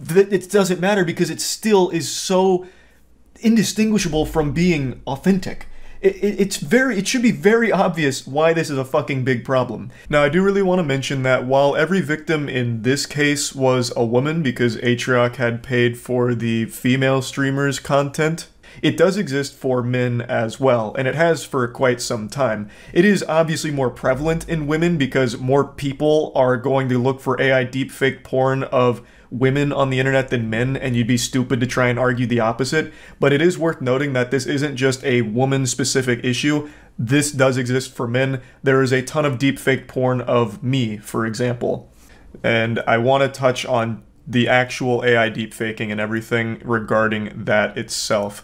it doesn't matter because it still is so indistinguishable from being authentic. It should be very obvious why this is a fucking big problem. Now, I do really want to mention that while every victim in this case was a woman because Atrioc had paid for the female streamer's content, it does exist for men as well, and it has for quite some time. It is obviously more prevalent in women because more people are going to look for AI deepfake porn of women on the internet than men, and you'd be stupid to try and argue the opposite. But it is worth noting that this isn't just a woman-specific issue. This does exist for men. There is a ton of deepfake porn of me, for example. And I want to touch on the actual AI deepfaking and everything regarding that itself.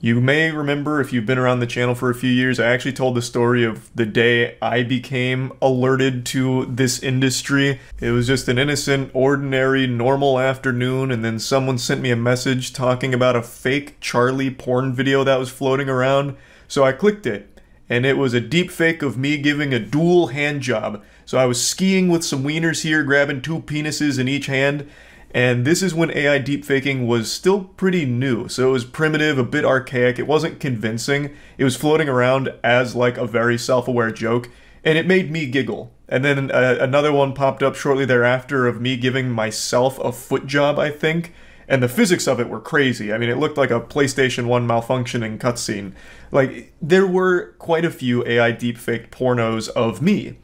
You may remember, if you've been around the channel for a few years, I actually told the story of the day I became alerted to this industry. It was just an innocent, ordinary, normal afternoon, and then someone sent me a message talking about a fake Charlie porn video that was floating around. So I clicked it, and it was a deepfake of me giving a dual hand job. So I was skiing with some wieners here, grabbing 2 penises in each hand. And this is when AI deepfaking was still pretty new, so it was primitive, a bit archaic, it wasn't convincing, it was floating around as like a very self-aware joke, and it made me giggle. And then another one popped up shortly thereafter of me giving myself a foot job, I think, and the physics of it were crazy. I mean, it looked like a PlayStation 1 malfunctioning cutscene. Like, there were quite a few AI deepfake pornos of me,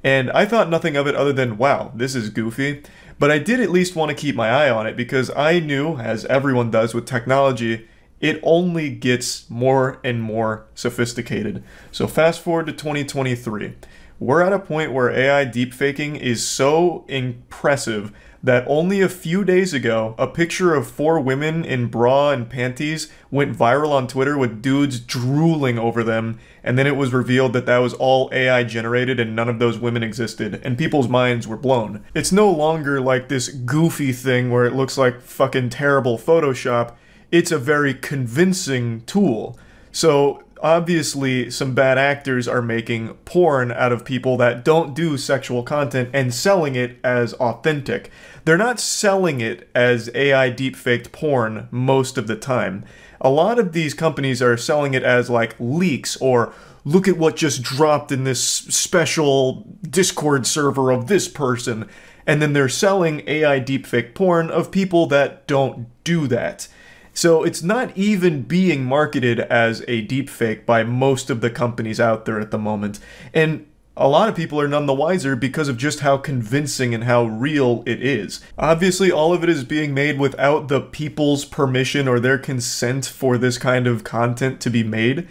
and I thought nothing of it other than, wow, this is goofy. But I did at least want to keep my eye on it because I knew, as everyone does with technology, it only gets more and more sophisticated. So fast forward to 2023. We're at a point where AI deepfaking is so impressive that only a few days ago, a picture of 4 women in bra and panties went viral on Twitter with dudes drooling over them, and then it was revealed that that was all AI generated and none of those women existed, and people's minds were blown. It's no longer like this goofy thing where it looks like fucking terrible Photoshop. It's a very convincing tool. So obviously some bad actors are making porn out of people that don't do sexual content and selling it as authentic. They're not selling it as AI deepfaked porn most of the time. A lot of these companies are selling it as like leaks or look at what just dropped in this special Discord server of this person. And then they're selling AI deepfake porn of people that don't do that. So it's not even being marketed as a deepfake by most of the companies out there at the moment. And a lot of people are none the wiser because of just how convincing and how real it is. Obviously, all of it is being made without the people's permission or their consent for this kind of content to be made.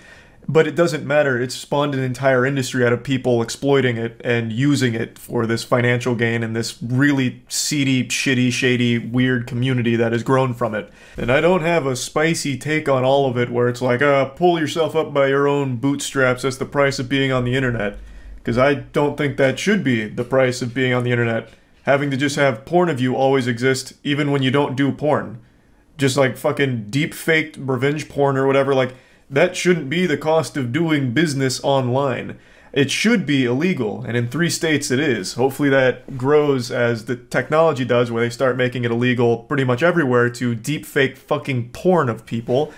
But it doesn't matter. It's spawned an entire industry out of people exploiting it and using it for this financial gain and this really seedy, shitty, shady, weird community that has grown from it. And I don't have a spicy take on all of it where it's like, pull yourself up by your own bootstraps, that's the price of being on the internet. Because I don't think that should be the price of being on the internet. Having to just have porn of you always exist, even when you don't do porn. Just like fucking deep-faked revenge porn or whatever, like, that shouldn't be the cost of doing business online. It should be illegal, and in 3 states it is. Hopefully that grows as the technology does, where they start making it illegal pretty much everywhere to deepfake fucking porn of people.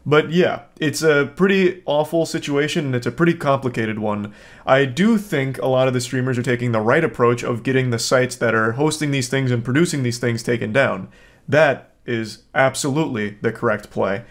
But yeah, it's a pretty awful situation, and it's a pretty complicated one. I do think a lot of the streamers are taking the right approach of getting the sites that are hosting these things and producing these things taken down. That is absolutely the correct play.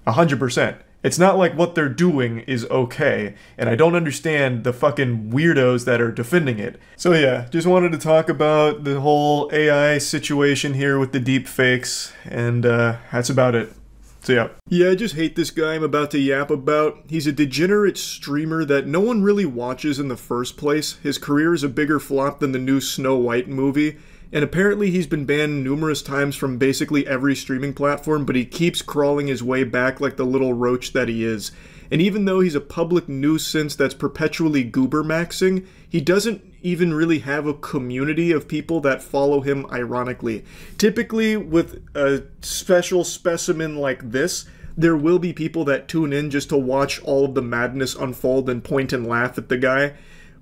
100%. It's not like what they're doing is okay, and I don't understand the fucking weirdos that are defending it. So yeah, just wanted to talk about the whole AI situation here with the deepfakes, and that's about it. So yeah. Yeah, I just hate this guy I'm about to yap about. He's a degenerate streamer that no one really watches in the first place. His career is a bigger flop than the new Snow White movie. And apparently he's been banned numerous times from basically every streaming platform, but he keeps crawling his way back like the little roach that he is. And even though he's a public nuisance that's perpetually goober maxing, he doesn't even really have a community of people that follow him ironically. Typically, with a special specimen like this, there will be people that tune in just to watch all of the madness unfold and point and laugh at the guy.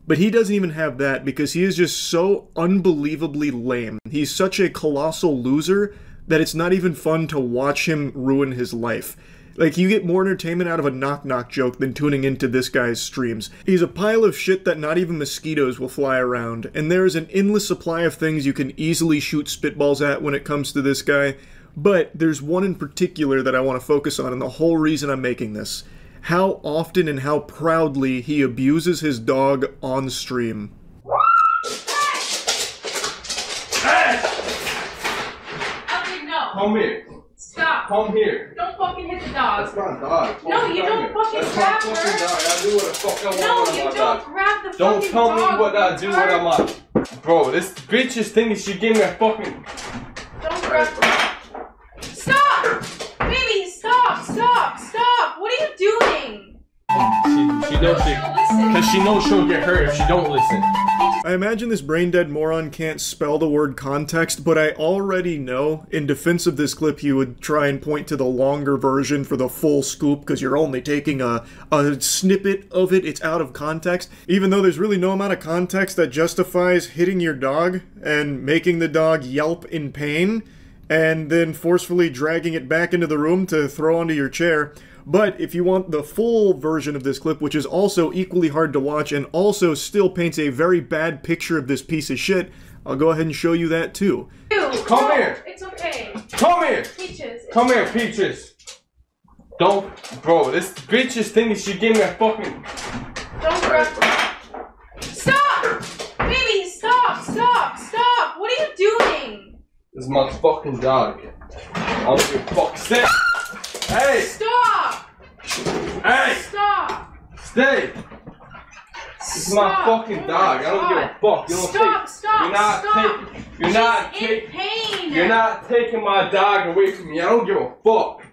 But he doesn't even have that because he is just so unbelievably lame. He's such a colossal loser that it's not even fun to watch him ruin his life. Like, you get more entertainment out of a knock-knock joke than tuning into this guy's streams. He's a pile of shit that not even mosquitoes will fly around, and there is an endless supply of things you can easily shoot spitballs at when it comes to this guy, but there's one in particular that I want to focus on, and the whole reason I'm making this. How often and how proudly he abuses his dog on stream. Hey! No. Come here. Stop. Come here. Don't fucking hit the dog. That's my dog. No, you don't fucking grab her. That's my fucking dog. I do what the fuck I want No, with you my don't dog. grab the fucking Don't tell dog. me what I do when I'm like. Bro, this bitch is thinking she gave me a fucking... Don't grab her. Stop! Baby, stop! Stop! Stop! What are you doing? She knows because she knows she'll get hurt if she don't listen. I imagine this brain-dead moron can't spell the word context, but I already know, in defense of this clip, he would try and point to the longer version for the full scoop, because you're only taking a snippet of it, it's out of context. Even though there's really no amount of context that justifies hitting your dog and making the dog yelp in pain, and then forcefully dragging it back into the room to throw onto your chair. But if you want the full version of this clip, which is also equally hard to watch and also still paints a very bad picture of this piece of shit, I'll go ahead and show you that too. Come here. It's okay. Come here. Peaches. Come here, Peaches. Don't, bro, this bitch is thinking she gave me a fucking... Don't grab her. Stop! Baby, stop! Stop! Stop! What are you doing? This is my fucking dog. I don't give a fuck. Stay! Hey! Stop! Hey! Stop! Stay! This is my fucking dog. I don't give a fuck. You don't Stop! take, Stop! You're not Stop! taking. You're not She's in pain. You're not taking my dog away from me. I don't give a fuck.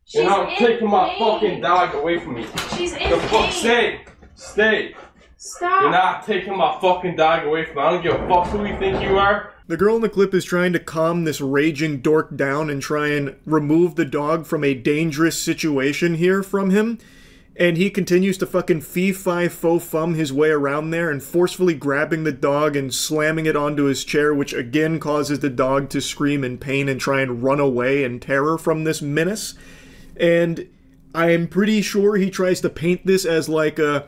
She's You're not in taking my pain. fucking dog away from me. She's in The fuck, pain. stay! Stay! Stop! You're not taking my fucking dog away from me. I don't give a fuck who you think you are. The girl in the clip is trying to calm this raging dork down and try and remove the dog from a dangerous situation here from him. And he continues to fucking fee-fi-fo-fum his way around there and forcefully grabbing the dog and slamming it onto his chair, which again causes the dog to scream in pain and try and run away in terror from this menace. And I am pretty sure he tries to paint this as like a...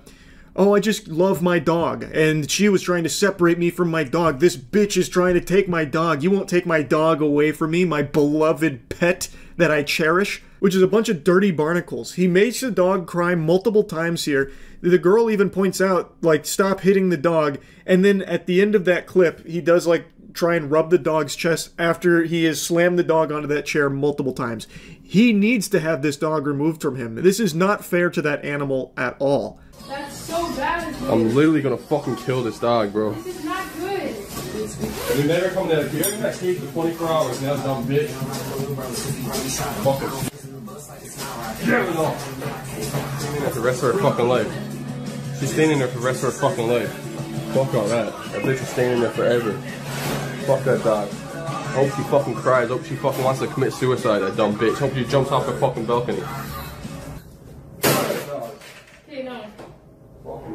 oh, I just love my dog, and she was trying to separate me from my dog. This bitch is trying to take my dog. You won't take my dog away from me, my beloved pet that I cherish, which is a bunch of dirty barnacles. He makes the dog cry multiple times here. The girl even points out, like, stop hitting the dog, and then at the end of that clip, he does, like, try and rub the dog's chest after he has slammed the dog onto that chair multiple times. He needs to have this dog removed from him. This is not fair to that animal at all. That's so bad. I'm literally gonna fucking kill this dog, bro. This is not good. You never come to that. You're gonna keep for 24 hours now, dumb bitch. Fuck it. Get it off. Staying there for the rest of her fucking life. She's staying in there for the rest of her fucking life. Fuck all that. That bitch is staying in there forever. Fuck that dog. I hope she fucking cries. I hope she fucking wants to commit suicide, that dumb bitch. I hope she jumps off the fucking balcony.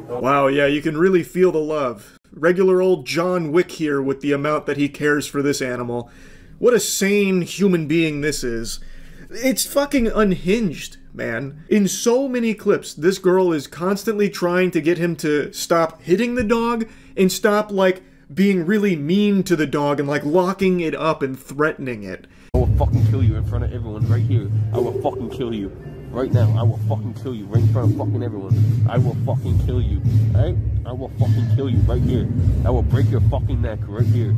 Wow, yeah, you can really feel the love. Regular old John Wick here with the amount that he cares for this animal. What a sane human being this is. It's fucking unhinged, man. In so many clips, this girl is constantly trying to get him to stop hitting the dog and stop, like, being really mean to the dog and, like, locking it up and threatening it. I will fucking kill you in front of everyone right here. I will fucking kill you. Right now, I will fucking kill you right in front of fucking everyone. I will fucking kill you. Alright? I will fucking kill you right here. I will break your fucking neck right here.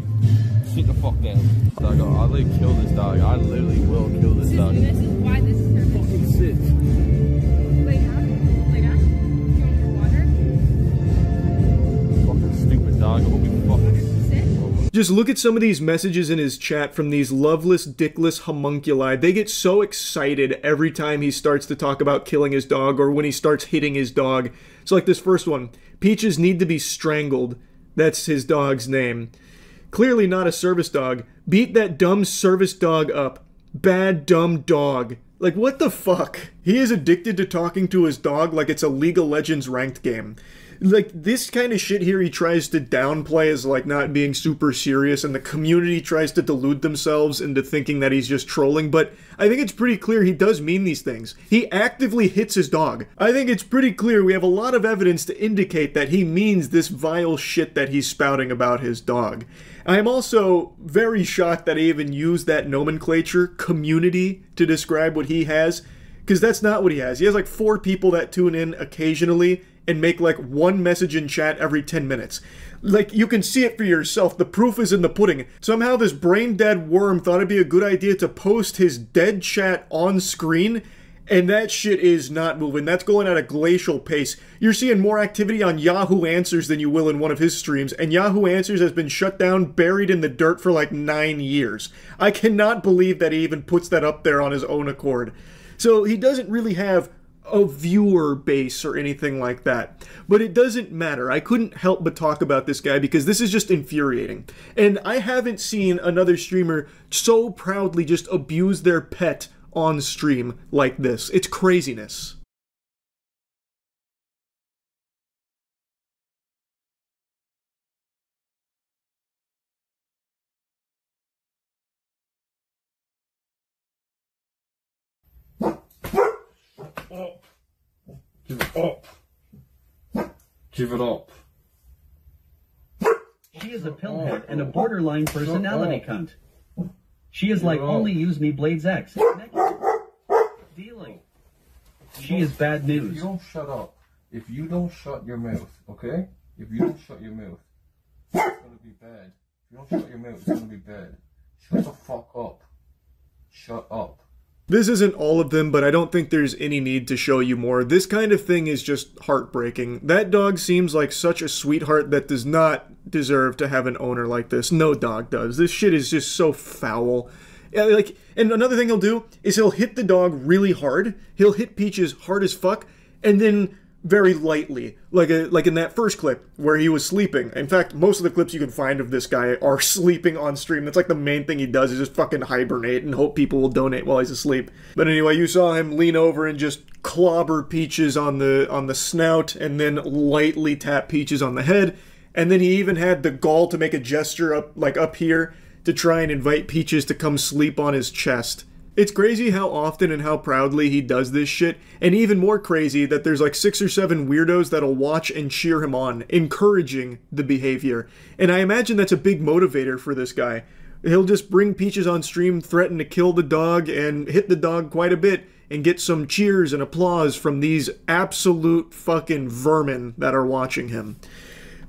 Sit the fuck down. Dog, I'll literally kill this dog. I literally will kill this dog. This is why this is her fucking sit. Lay down. Lay down. You want more water? Fucking stupid dog. I hope you fucking... Just look at some of these messages in his chat from these loveless, dickless homunculi. They get so excited every time he starts to talk about killing his dog or when he starts hitting his dog. So like this first one, Peaches need to be strangled. That's his dog's name. Clearly not a service dog. Beat that dumb service dog up. Bad dumb dog. Like, what the fuck? He is addicted to talking to his dog like it's a League of Legends ranked game. Like, this kind of shit here he tries to downplay as, like, not being super serious, and the community tries to delude themselves into thinking that he's just trolling, but I think it's pretty clear he does mean these things. He actively hits his dog. I think it's pretty clear we have a lot of evidence to indicate that he means this vile shit that he's spouting about his dog. I am also very shocked that I even used that nomenclature, community, to describe what he has, because that's not what he has. He has like 4 people that tune in occasionally and make like 1 message in chat every 10 minutes. Like, you can see it for yourself. The proof is in the pudding. Somehow this brain-dead worm thought it'd be a good idea to post his dead chat on screen, and that shit is not moving. That's going at a glacial pace. You're seeing more activity on Yahoo Answers than you will in one of his streams, and Yahoo Answers has been shut down, buried in the dirt for like 9 years. I cannot believe that he even puts that up there on his own accord. So he doesn't really have a viewer base or anything like that. But it doesn't matter. I couldn't help but talk about this guy because this is just infuriating. And I haven't seen another streamer so proudly just abuse their pet on stream like this. It's craziness. Give it up. Give it up. She is a pillhead and a borderline personality cunt. She is like only use me Blades X. Dealing. She is bad news. If you don't shut up, if you don't shut your mouth, okay? If you don't shut your mouth, it's gonna be bad. If you don't shut your mouth, it's gonna be bad. Shut the fuck up. Shut up. This isn't all of them, but I don't think there's any need to show you more. This kind of thing is just heartbreaking. That dog seems like such a sweetheart that does not deserve to have an owner like this. No dog does. This shit is just so foul. Like, and another thing he'll do is he'll hit the dog really hard. He'll hit Peaches hard as fuck, and then very lightly, like in that first clip where he was sleeping. In fact, most of the clips you can find of this guy are sleeping on stream. That's like the main thing he does, is just fucking hibernate and hope people will donate while he's asleep. But anyway, you saw him lean over and just clobber Peaches on the snout, and then lightly tap Peaches on the head. And then he even had the gall to make a gesture up here to try and invite Peaches to come sleep on his chest. It's crazy how often and how proudly he does this shit, and even more crazy that there's like 6 or 7 weirdos that'll watch and cheer him on, encouraging the behavior. And I imagine that's a big motivator for this guy. He'll just bring Peaches on stream, threaten to kill the dog, and hit the dog quite a bit, and get some cheers and applause from these absolute fucking vermin that are watching him.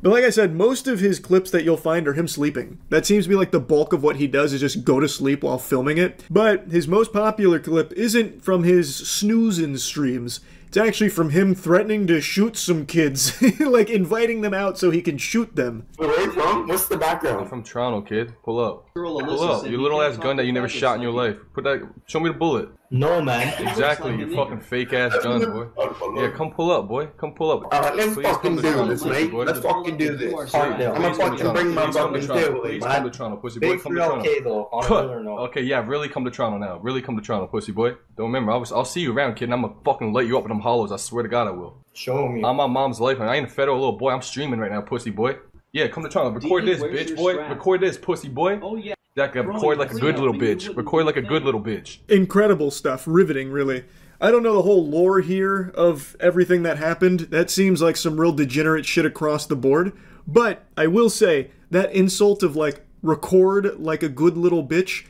But like I said, most of his clips that you'll find are him sleeping. That seems to be like the bulk of what he does, is just go to sleep while filming it. But his most popular clip isn't from his snoozing streams. It's actually from him threatening to shoot some kids. Like inviting them out so he can shoot them. Where are you from? What's the background? I'm from Toronto, kid. Pull up. Pull up. Your little ass gun that you never shot in your life. Put that. Show me the bullet. No, man. Exactly. Your fucking fake ass guns, boy. Yeah, come pull up, boy. Come pull up. Alright, let's fucking do this, mate. Let's fucking do this. I'm gonna fucking bring my fucking steel, please come to Toronto, pussy boy. Come to Toronto. Okay, yeah, really come to Toronto now. Really come to Toronto, pussy boy. Don't remember, I'll see you around, kid, and I'm gonna fucking light you up in them hollows. I swear to God I will. Show me. I'm my mom's life, and I ain't a federal little boy. I'm streaming right now, pussy boy. Yeah, come to Toronto. Record this, bitch, boy. Record this, pussy boy. Oh yeah. Record like a good little bitch. Record like a good little bitch. Incredible stuff. Riveting, really. I don't know the whole lore here of everything that happened. That seems like some real degenerate shit across the board. But I will say, that insult of like, record like a good little bitch,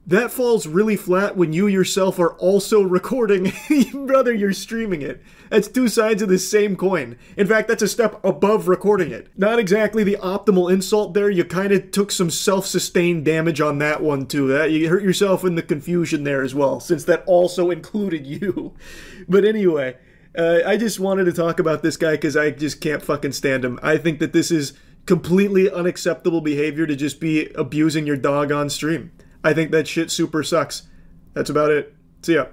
that falls really flat when you yourself are also recording, brother, you're streaming it. That's 2 sides of the same coin. In fact, that's a step above recording it. Not exactly the optimal insult there. You kind of took some self-sustained damage on that one too. You hurt yourself in the confusion there as well, since that also included you. But anyway, I just wanted to talk about this guy because I just can't fucking stand him. I think that this is completely unacceptable behavior to just be abusing your dog on stream. I think that shit super sucks. That's about it. See ya.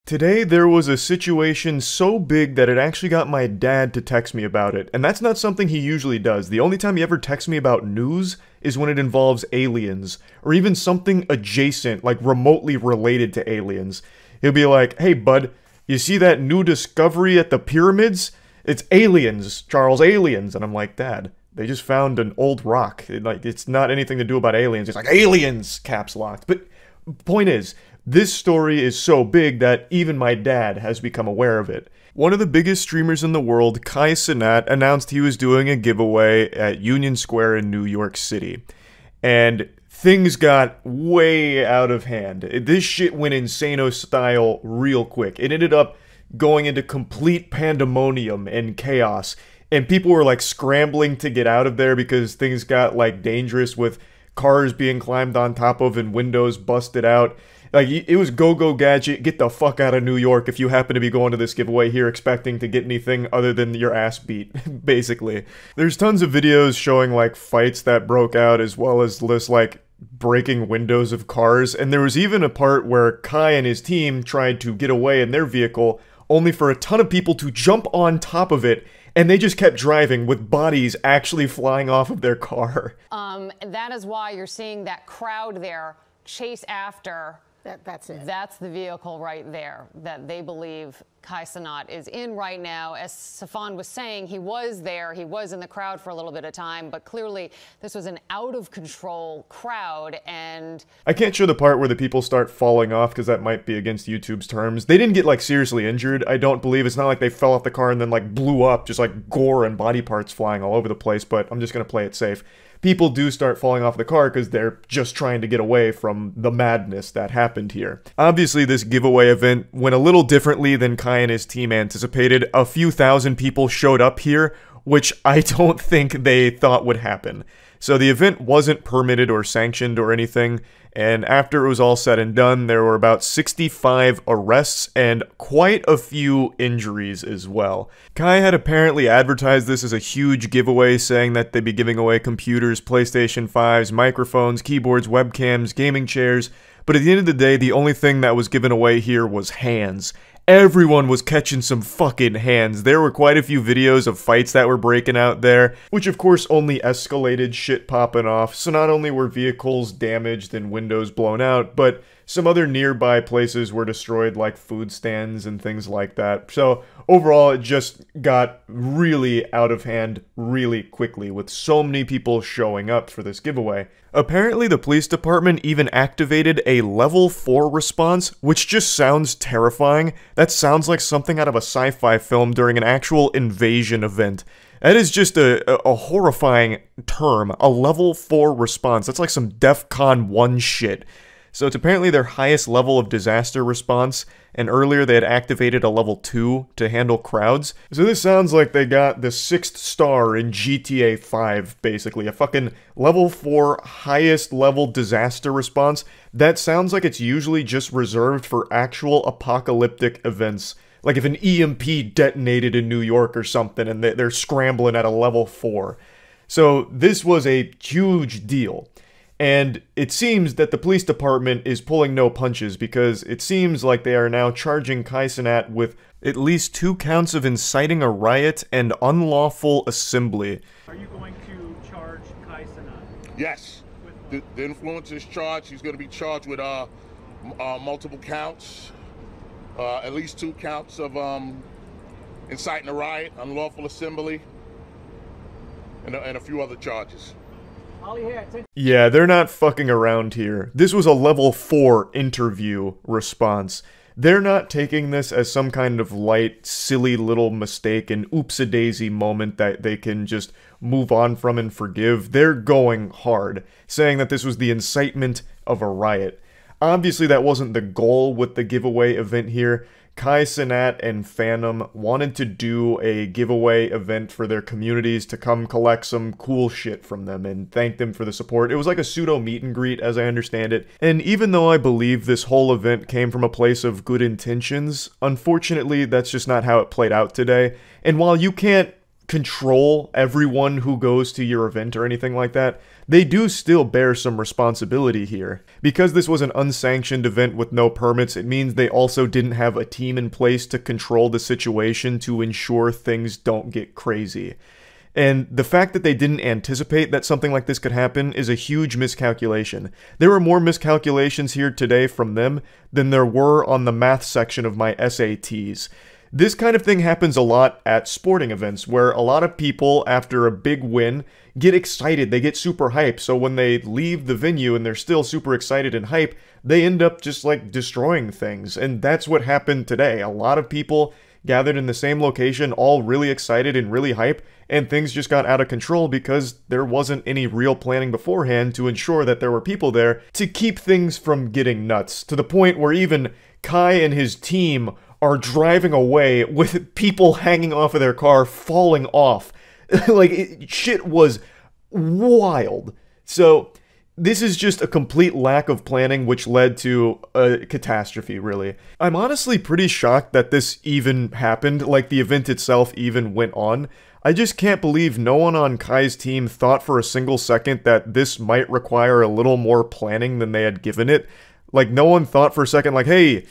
Today, there was a situation so big that it actually got my dad to text me about it, and that's not something he usually does. The only time he ever texts me about news is when it involves aliens, or even something adjacent, like remotely related to aliens. He'll be like, "Hey bud, you see that new discovery at the pyramids? It's aliens, Charles, aliens." And I'm like, "Dad, they just found an old rock. It's not anything to do about aliens." It's like, "Aliens!" caps locked. But point is, this story is so big that even my dad has become aware of it. One of the biggest streamers in the world, Kai Cenat, announced he was doing a giveaway at Union Square in New York City. And things got way out of hand. This shit went insano style real quick. It ended up going into complete pandemonium and chaos. And people were like scrambling to get out of there because things got like dangerous with cars being climbed on top of and windows busted out. Like, it was go-go gadget, get the fuck out of New York if you happen to be going to this giveaway here expecting to get anything other than your ass beat, basically. There's tons of videos showing, like, fights that broke out as well as this, like, breaking windows of cars, and there was even a part where Kai and his team tried to get away in their vehicle, only for a ton of people to jump on top of it, and they just kept driving with bodies actually flying off of their car. That is why you're seeing that crowd there chase after... That's it. That's the vehicle right there that they believe Kai Cenat is in right now. As Safan was saying, he was there. He was in the crowd for a little bit of time, but clearly this was an out-of-control crowd, and... I can't show the part where the people start falling off because that might be against YouTube's terms. They didn't get, like, seriously injured, I don't believe. It's not like they fell off the car and then, like, blew up, just, like, gore and body parts flying all over the place, but I'm just gonna play it safe. People do start falling off the car because they're just trying to get away from the madness that happened here. Obviously, this giveaway event went a little differently than Kai and his team anticipated. A few thousand people showed up here, which I don't think they thought would happen. So the event wasn't permitted or sanctioned or anything, and after it was all said and done, there were about 65 arrests and quite a few injuries as well. Kai had apparently advertised this as a huge giveaway, saying that they'd be giving away computers, PlayStation 5s, microphones, keyboards, webcams, gaming chairs, but at the end of the day, the only thing that was given away here was hands. Everyone was catching some fucking hands. There were quite a few videos of fights that were breaking out there, which of course only escalated shit popping off. So not only were vehicles damaged and windows blown out, but some other nearby places were destroyed, like food stands and things like that. So overall, it just got really out of hand really quickly, with so many people showing up for this giveaway. Apparently, the police department even activated a level 4 response, which just sounds terrifying. That sounds like something out of a sci-fi film during an actual invasion event. That is just a horrifying term, a level 4 response. That's like some DEFCON 1 shit. So it's apparently their highest level of disaster response, and earlier they had activated a level 2 to handle crowds. So this sounds like they got the 6th star in GTA 5, basically. A fucking level 4 highest level disaster response. That sounds like it's usually just reserved for actual apocalyptic events. Like if an EMP detonated in New York or something and they're scrambling at a level 4. So this was a huge deal. And it seems that the police department is pulling no punches, because it seems like they are now charging Kai Cenat with at least 2 counts of inciting a riot and unlawful assembly. Are you going to charge Kai Cenat? Yes. The influencer is charged. He's going to be charged with multiple counts, at least 2 counts of inciting a riot, unlawful assembly, and a few other charges. Yeah, they're not fucking around here. This was a level 4 interview response. They're not taking this as some kind of light, silly little mistake, an oops-a-daisy moment that they can just move on from and forgive. They're going hard, saying that this was the incitement of a riot. Obviously, that wasn't the goal with the giveaway event here. Kai Cenat and Phantom wanted to do a giveaway event for their communities to come collect some cool shit from them and thank them for the support. It was like a pseudo meet and greet, as I understand it. And even though I believe this whole event came from a place of good intentions, unfortunately, that's just not how it played out today. And while you can't control everyone who goes to your event or anything like that, they do still bear some responsibility here. Because this was an unsanctioned event with no permits, it means they also didn't have a team in place to control the situation to ensure things don't get crazy. And the fact that they didn't anticipate that something like this could happen is a huge miscalculation. There were more miscalculations here today from them than there were on the math section of my SATs. This kind of thing happens a lot at sporting events, where a lot of people, after a big win, get excited, they get super hyped, so when they leave the venue and they're still super excited and hype, they end up just like destroying things, and that's what happened today. A lot of people gathered in the same location, all really excited and really hype, and things just got out of control because there wasn't any real planning beforehand to ensure that there were people there to keep things from getting nuts, to the point where even Kai and his team are driving away with people hanging off of their car, falling off. Shit was wild. So, this is just a complete lack of planning which led to a catastrophe, really. I'm honestly pretty shocked that this even happened, like the event itself even went on. I just can't believe no one on Kai's team thought for a single second that this might require a little more planning than they had given it. Like, no one thought for a second, like, hey,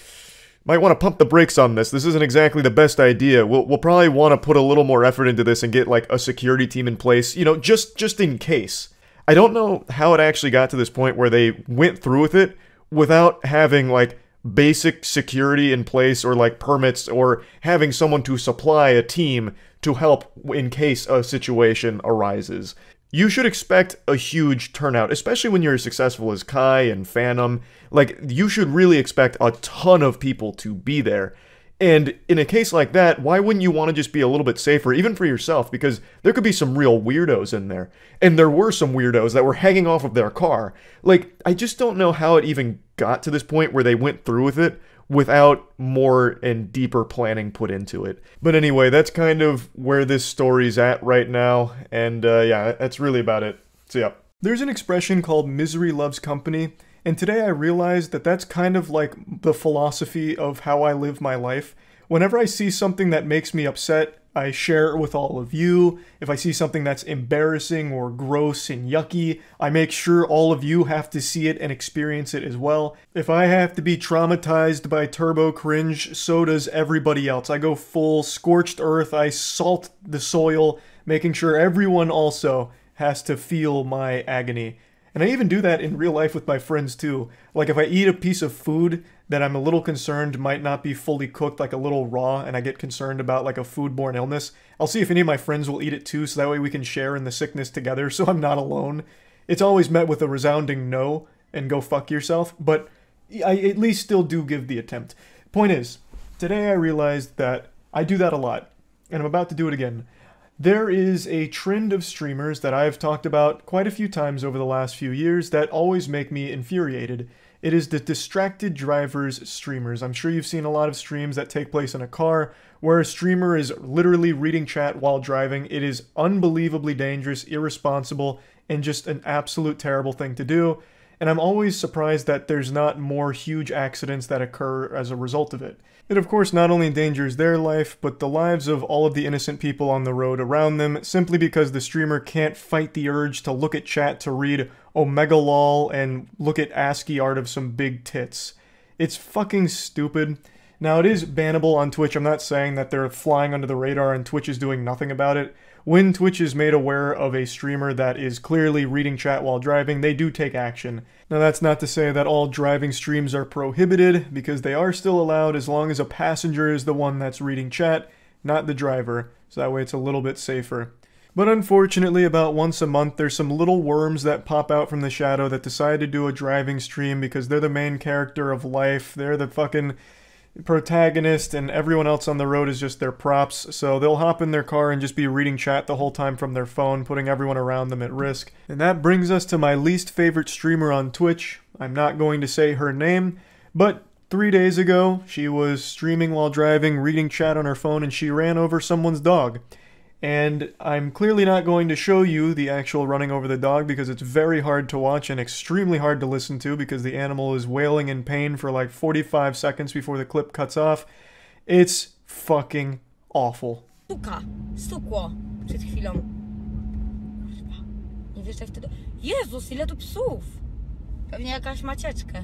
might want to pump the brakes on this. This isn't exactly the best idea. We'll probably want to put a little more effort into this and get, like, a security team in place, you know, just in case. I don't know how it actually got to this point where they went through with it without having, like, basic security in place or, like, permits or having someone to supply a team to help in case a situation arises. You should expect a huge turnout, especially when you're as successful as Kai and Phantom. Like, you should really expect a ton of people to be there. And in a case like that, why wouldn't you want to just be a little bit safer, even for yourself? Because there could be some real weirdos in there. And there were some weirdos that were hanging off of their car. Like, I just don't know how it even got to this point where they went through with it without more and deeper planning put into it. But anyway, that's kind of where this story's at right now, and yeah, that's really about it. So yeah. There's an expression called misery loves company, and today I realized that that's kind of like the philosophy of how I live my life. Whenever I see something that makes me upset, I share it with all of you. If I see something that's embarrassing or gross and yucky, I make sure all of you have to see it and experience it as well. If I have to be traumatized by turbo cringe, so does everybody else. I go full scorched earth, I salt the soil, making sure everyone also has to feel my agony. And I even do that in real life with my friends too. Like if I eat a piece of food that I'm a little concerned might not be fully cooked, like a little raw, and I get concerned about like a foodborne illness, I'll see if any of my friends will eat it too, so that way we can share in the sickness together, so I'm not alone. It's always met with a resounding no, and go fuck yourself, but I at least still do give the attempt. Point is, today I realized that I do that a lot, and I'm about to do it again. There is a trend of streamers that I've talked about quite a few times over the last few years that always make me infuriated. It is the distracted drivers streamers. I'm sure you've seen a lot of streams that take place in a car where a streamer is literally reading chat while driving. It is unbelievably dangerous, irresponsible, and just an absolute terrible thing to do. And I'm always surprised that there's not more huge accidents that occur as a result of it. It of course not only endangers their life, but the lives of all of the innocent people on the road around them, simply because the streamer can't fight the urge to look at chat to read Omega lol and look at ASCII art of some big tits. It's fucking stupid. Now it is bannable on Twitch. I'm not saying that they're flying under the radar and Twitch is doing nothing about it. When Twitch is made aware of a streamer that is clearly reading chat while driving, they do take action. Now that's not to say that all driving streams are prohibited, because they are still allowed as long as a passenger is the one that's reading chat, not the driver, so that way it's a little bit safer. But unfortunately, about once a month, there's some little worms that pop out from the shadow that decide to do a driving stream because they're the main character of life, they're the fucking protagonist, and everyone else on the road is just their props, so they'll hop in their car and just be reading chat the whole time from their phone, putting everyone around them at risk. And that brings us to my least favorite streamer on Twitch. I'm not going to say her name, but 3 days ago, she was streaming while driving, reading chat on her phone, and she ran over someone's dog. And I'm clearly not going to show you the actual running over the dog because it's very hard to watch and extremely hard to listen to because the animal is wailing in pain for like 45 seconds before the clip cuts off. It's fucking awful. stuka. Stukło przed chwilą. Kurwa. Nie wjeżdżaj wtedy. Jezus, ile tu psów. Pewnie jakaś macieczkę.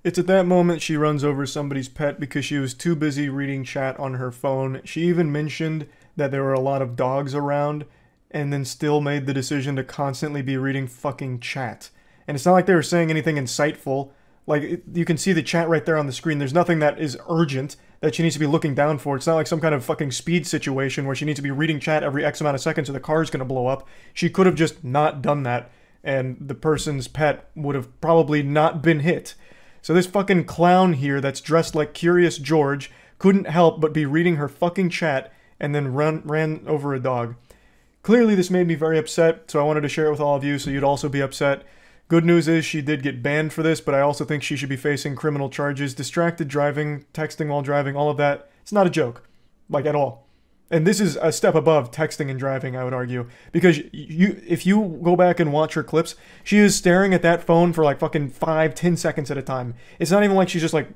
It's at that moment she runs over somebody's pet because she was too busy reading chat on her phone. She even mentioned that there were a lot of dogs around and then still made the decision to constantly be reading fucking chat. And it's not like they were saying anything insightful. Like, you can see the chat right there on the screen. There's nothing that is urgent that she needs to be looking down for. It's not like some kind of fucking speed situation where she needs to be reading chat every X amount of seconds or the car's gonna blow up. She could have just not done that, and the person's pet would have probably not been hit. So this fucking clown here that's dressed like Curious George couldn't help but be reading her fucking chat and then ran over a dog. Clearly this made me very upset, so I wanted to share it with all of you so you'd also be upset. Good news is she did get banned for this, but I also think she should be facing criminal charges. Distracted driving, texting while driving, all of that. It's not a joke. Like, at all. And this is a step above texting and driving, I would argue. Because if you go back and watch her clips, she is staring at that phone for like fucking 5-10 seconds at a time. It's not even like she's just like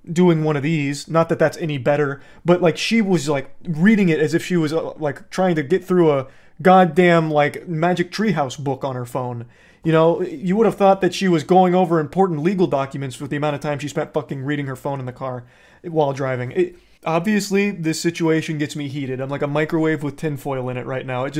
doing one of these. Not that that's any better. But like she was like reading it as if she was like trying to get through a goddamn like Magic Treehouse book on her phone. You know, you would have thought that she was going over important legal documents with the amount of time she spent fucking reading her phone in the car while driving. Obviously, this situation gets me heated. I'm like a microwave with tinfoil in it right now. It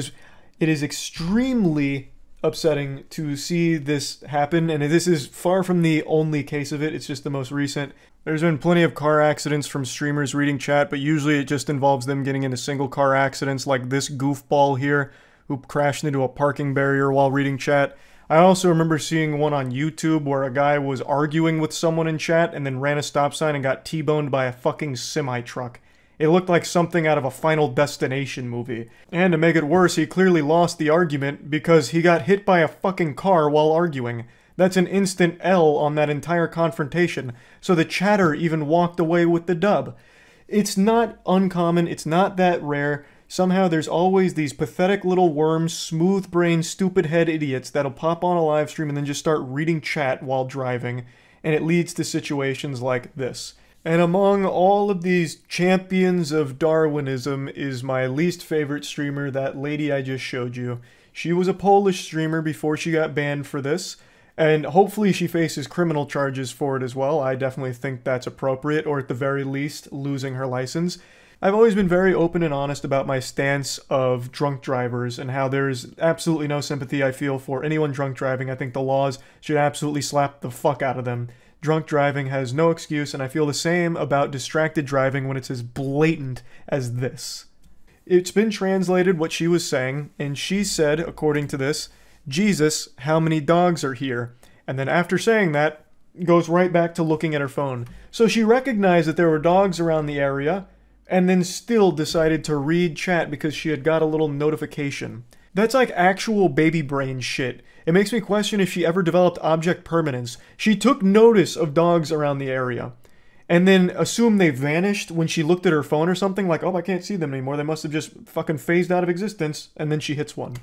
is extremely upsetting to see this happen, and this is far from the only case of it. It's just the most recent. There's been plenty of car accidents from streamers reading chat, but usually it just involves them getting into single car accidents like this goofball here who crashed into a parking barrier while reading chat. I also remember seeing one on YouTube where a guy was arguing with someone in chat and then ran a stop sign and got T-boned by a fucking semi-truck. It looked like something out of a Final Destination movie. And to make it worse, he clearly lost the argument because he got hit by a fucking car while arguing. That's an instant L on that entire confrontation, so the chatter even walked away with the dub. It's not uncommon, it's not that rare. Somehow there's always these pathetic little worms, smooth-brained, stupid-head idiots that'll pop on a live stream and then just start reading chat while driving, and it leads to situations like this. And among all of these champions of Darwinism is my least favorite streamer, that lady I just showed you. She was a Polish streamer before she got banned for this, and hopefully she faces criminal charges for it as well. I definitely think that's appropriate, or at the very least, losing her license. I've always been very open and honest about my stance of drunk drivers and how there's absolutely no sympathy I feel for anyone drunk driving. I think the laws should absolutely slap the fuck out of them. Drunk driving has no excuse, and I feel the same about distracted driving when it's as blatant as this. It's been translated what she was saying, and she said, according to this, "Jesus, how many dogs are here?" And then after saying that, goes right back to looking at her phone. So she recognized that there were dogs around the area, and then still decided to read chat because she had got a little notification. That's like actual baby brain shit. It makes me question if she ever developed object permanence. She took notice of dogs around the area, and then assumed they vanished when she looked at her phone or something, like, oh, I can't see them anymore, they must have just fucking phased out of existence, and then she hits one.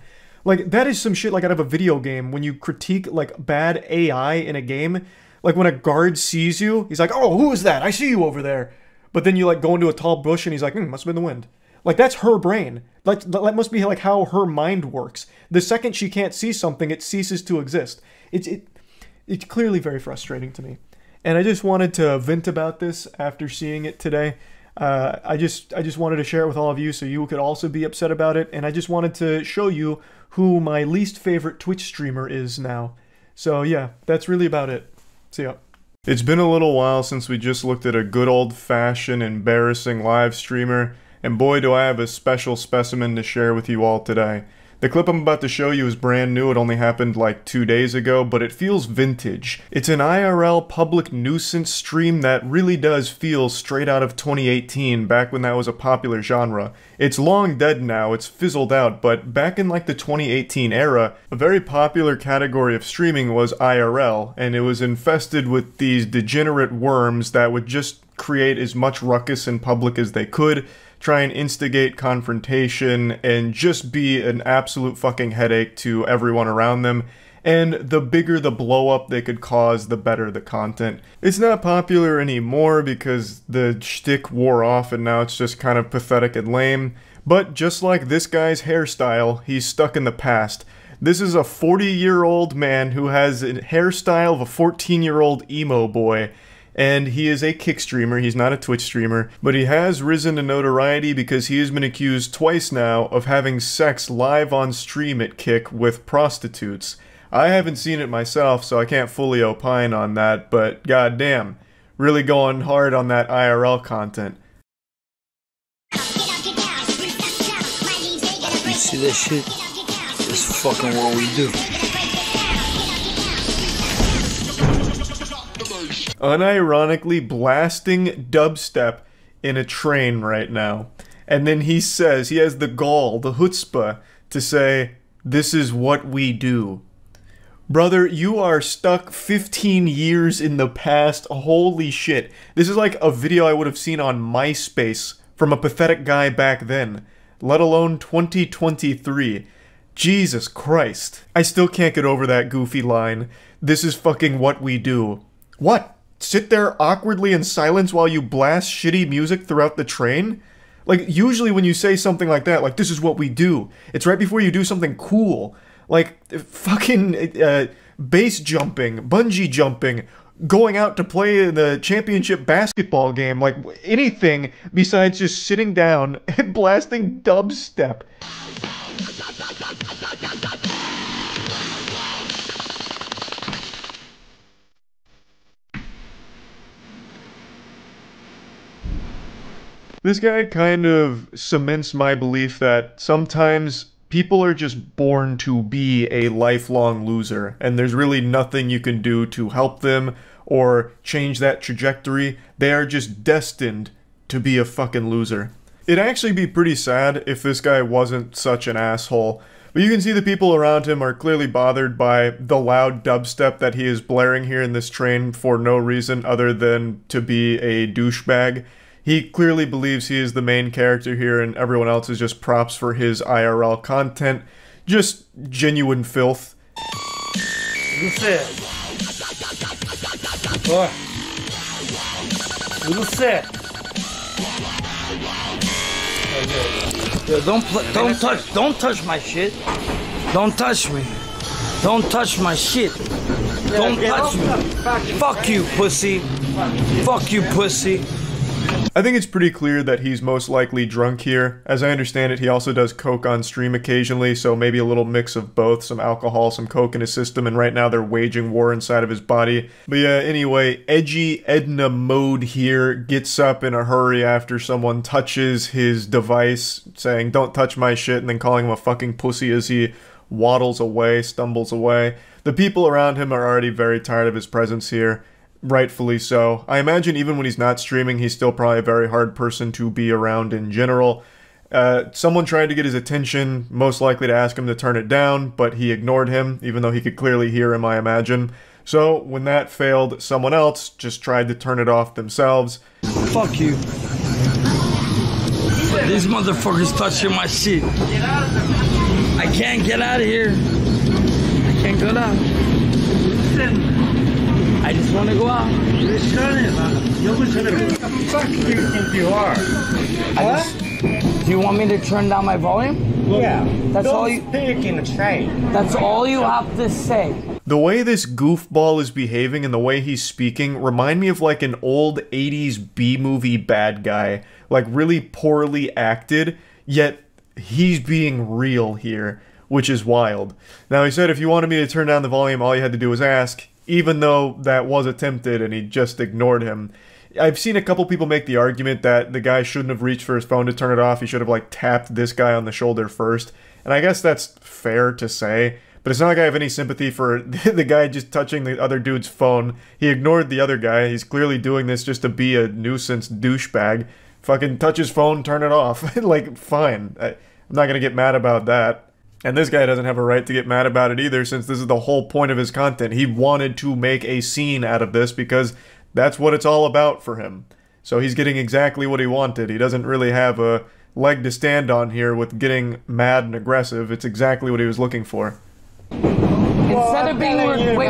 Like, that is some shit like out of a video game, when you critique, like, bad AI in a game. Like, when a guard sees you, he's like, oh, who is that? I see you over there. But then you like go into a tall bush and he's like, must have been the wind. Like, that's her brain. That must be like how her mind works. The second she can't see something, it ceases to exist. It's clearly very frustrating to me. And I just wanted to vent about this after seeing it today. I just wanted to share it with all of you so you could also be upset about it. And I just wanted to show you who my least favorite Twitch streamer is now. So yeah, that's really about it. See ya. It's been a little while since we just looked at a good old-fashioned embarrassing live streamer, and boy do I have a special specimen to share with you all today. The clip I'm about to show you is brand new. It only happened like 2 days ago, but it feels vintage. It's an IRL public nuisance stream that really does feel straight out of 2018, back when that was a popular genre. It's long dead now, it's fizzled out, but back in like the 2018 era, a very popular category of streaming was IRL, and it was infested with these degenerate worms that would just create as much ruckus in public as they could, try and instigate confrontation, and just be an absolute fucking headache to everyone around them. and the bigger the blow up they could cause, the better the content. It's not popular anymore because the shtick wore off and now it's just kind of pathetic and lame, but just like this guy's hairstyle, he's stuck in the past. This is a 40-year-old man who has a hairstyle of a 14-year-old emo boy, and he is a Kick streamer. He's not a Twitch streamer, but he has risen to notoriety because he has been accused twice now of having sex live on stream at Kick with prostitutes. I haven't seen it myself, so I can't fully opine on that, but goddamn, really going hard on that IRL content. You see that shit? It's fucking what we do. Unironically blasting dubstep in a train right now. And then he says, he has the gall, the chutzpah, to say, "This is what we do." Brother, you are stuck 15 years in the past. Holy shit. This is like a video I would have seen on MySpace from a pathetic guy back then, let alone 2023. Jesus Christ. I still can't get over that goofy line. This is fucking what we do. What? Sit there awkwardly in silence while you blast shitty music throughout the train? Like, usually when you say something like that, like, this is what we do, it's right before you do something cool. Like, fucking base jumping, bungee jumping, going out to play in the championship basketball game, like, anything besides just sitting down and blasting dubstep. This guy kind of cements my belief that sometimes people are just born to be a lifelong loser, and there's really nothing you can do to help them or change that trajectory. They are just destined to be a fucking loser. It'd actually be pretty sad if this guy wasn't such an asshole, but you can see the people around him are clearly bothered by the loud dubstep that he is blaring here in this train for no reason other than to be a douchebag. He clearly believes he is the main character here and everyone else is just props for his IRL content. Just genuine filth. What's that? What? What's that? Don't touch my shit. Don't touch me. Don't touch my shit. Don't touch me. Fuck you, pussy. Fuck you, pussy. I think it's pretty clear that he's most likely drunk here. As I understand it, he also does coke on stream occasionally, so maybe a little mix of both, some alcohol, some coke in his system, and right now they're waging war inside of his body. But yeah, anyway, Edgy Edna Mode here gets up in a hurry after someone touches his device, saying, "Don't touch my shit," and then calling him a fucking pussy as he waddles away, stumbles away. The people around him are already very tired of his presence here. Rightfully so. I imagine even when he's not streaming, he's still probably a very hard person to be around in general. Someone tried to get his attention, most likely to ask him to turn it down, but he ignored him, even though he could clearly hear him, I imagine. So, when that failed, someone else just tried to turn it off themselves. Fuck you. These motherfuckers touching my shit. I can't get out of here. I can't get out. I just want to go out. Who the fuck do you think you are? What? Do you want me to turn down my volume? Yeah. That's all you speak in the train. That's all you have to say. The way this goofball is behaving and the way he's speaking remind me of like an old 80s B-movie bad guy. Like really poorly acted, yet he's being real here, which is wild. Now he said if you wanted me to turn down the volume, all you had to do was ask, even though that was attempted and he just ignored him. I've seen a couple people make the argument that the guy shouldn't have reached for his phone to turn it off. He should have like tapped this guy on the shoulder first. And I guess that's fair to say, but it's not like I have any sympathy for the guy just touching the other dude's phone. He ignored the other guy. He's clearly doing this just to be a nuisance douchebag. Fucking touch his phone, turn it off. Like, fine. I'm not gonna get mad about that. And this guy doesn't have a right to get mad about it either, since this is the whole point of his content. He wanted to make a scene out of this because that's what it's all about for him. So he's getting exactly what he wanted. He doesn't really have a leg to stand on here with getting mad and aggressive. It's exactly what he was looking for. What instead of being rude, wait.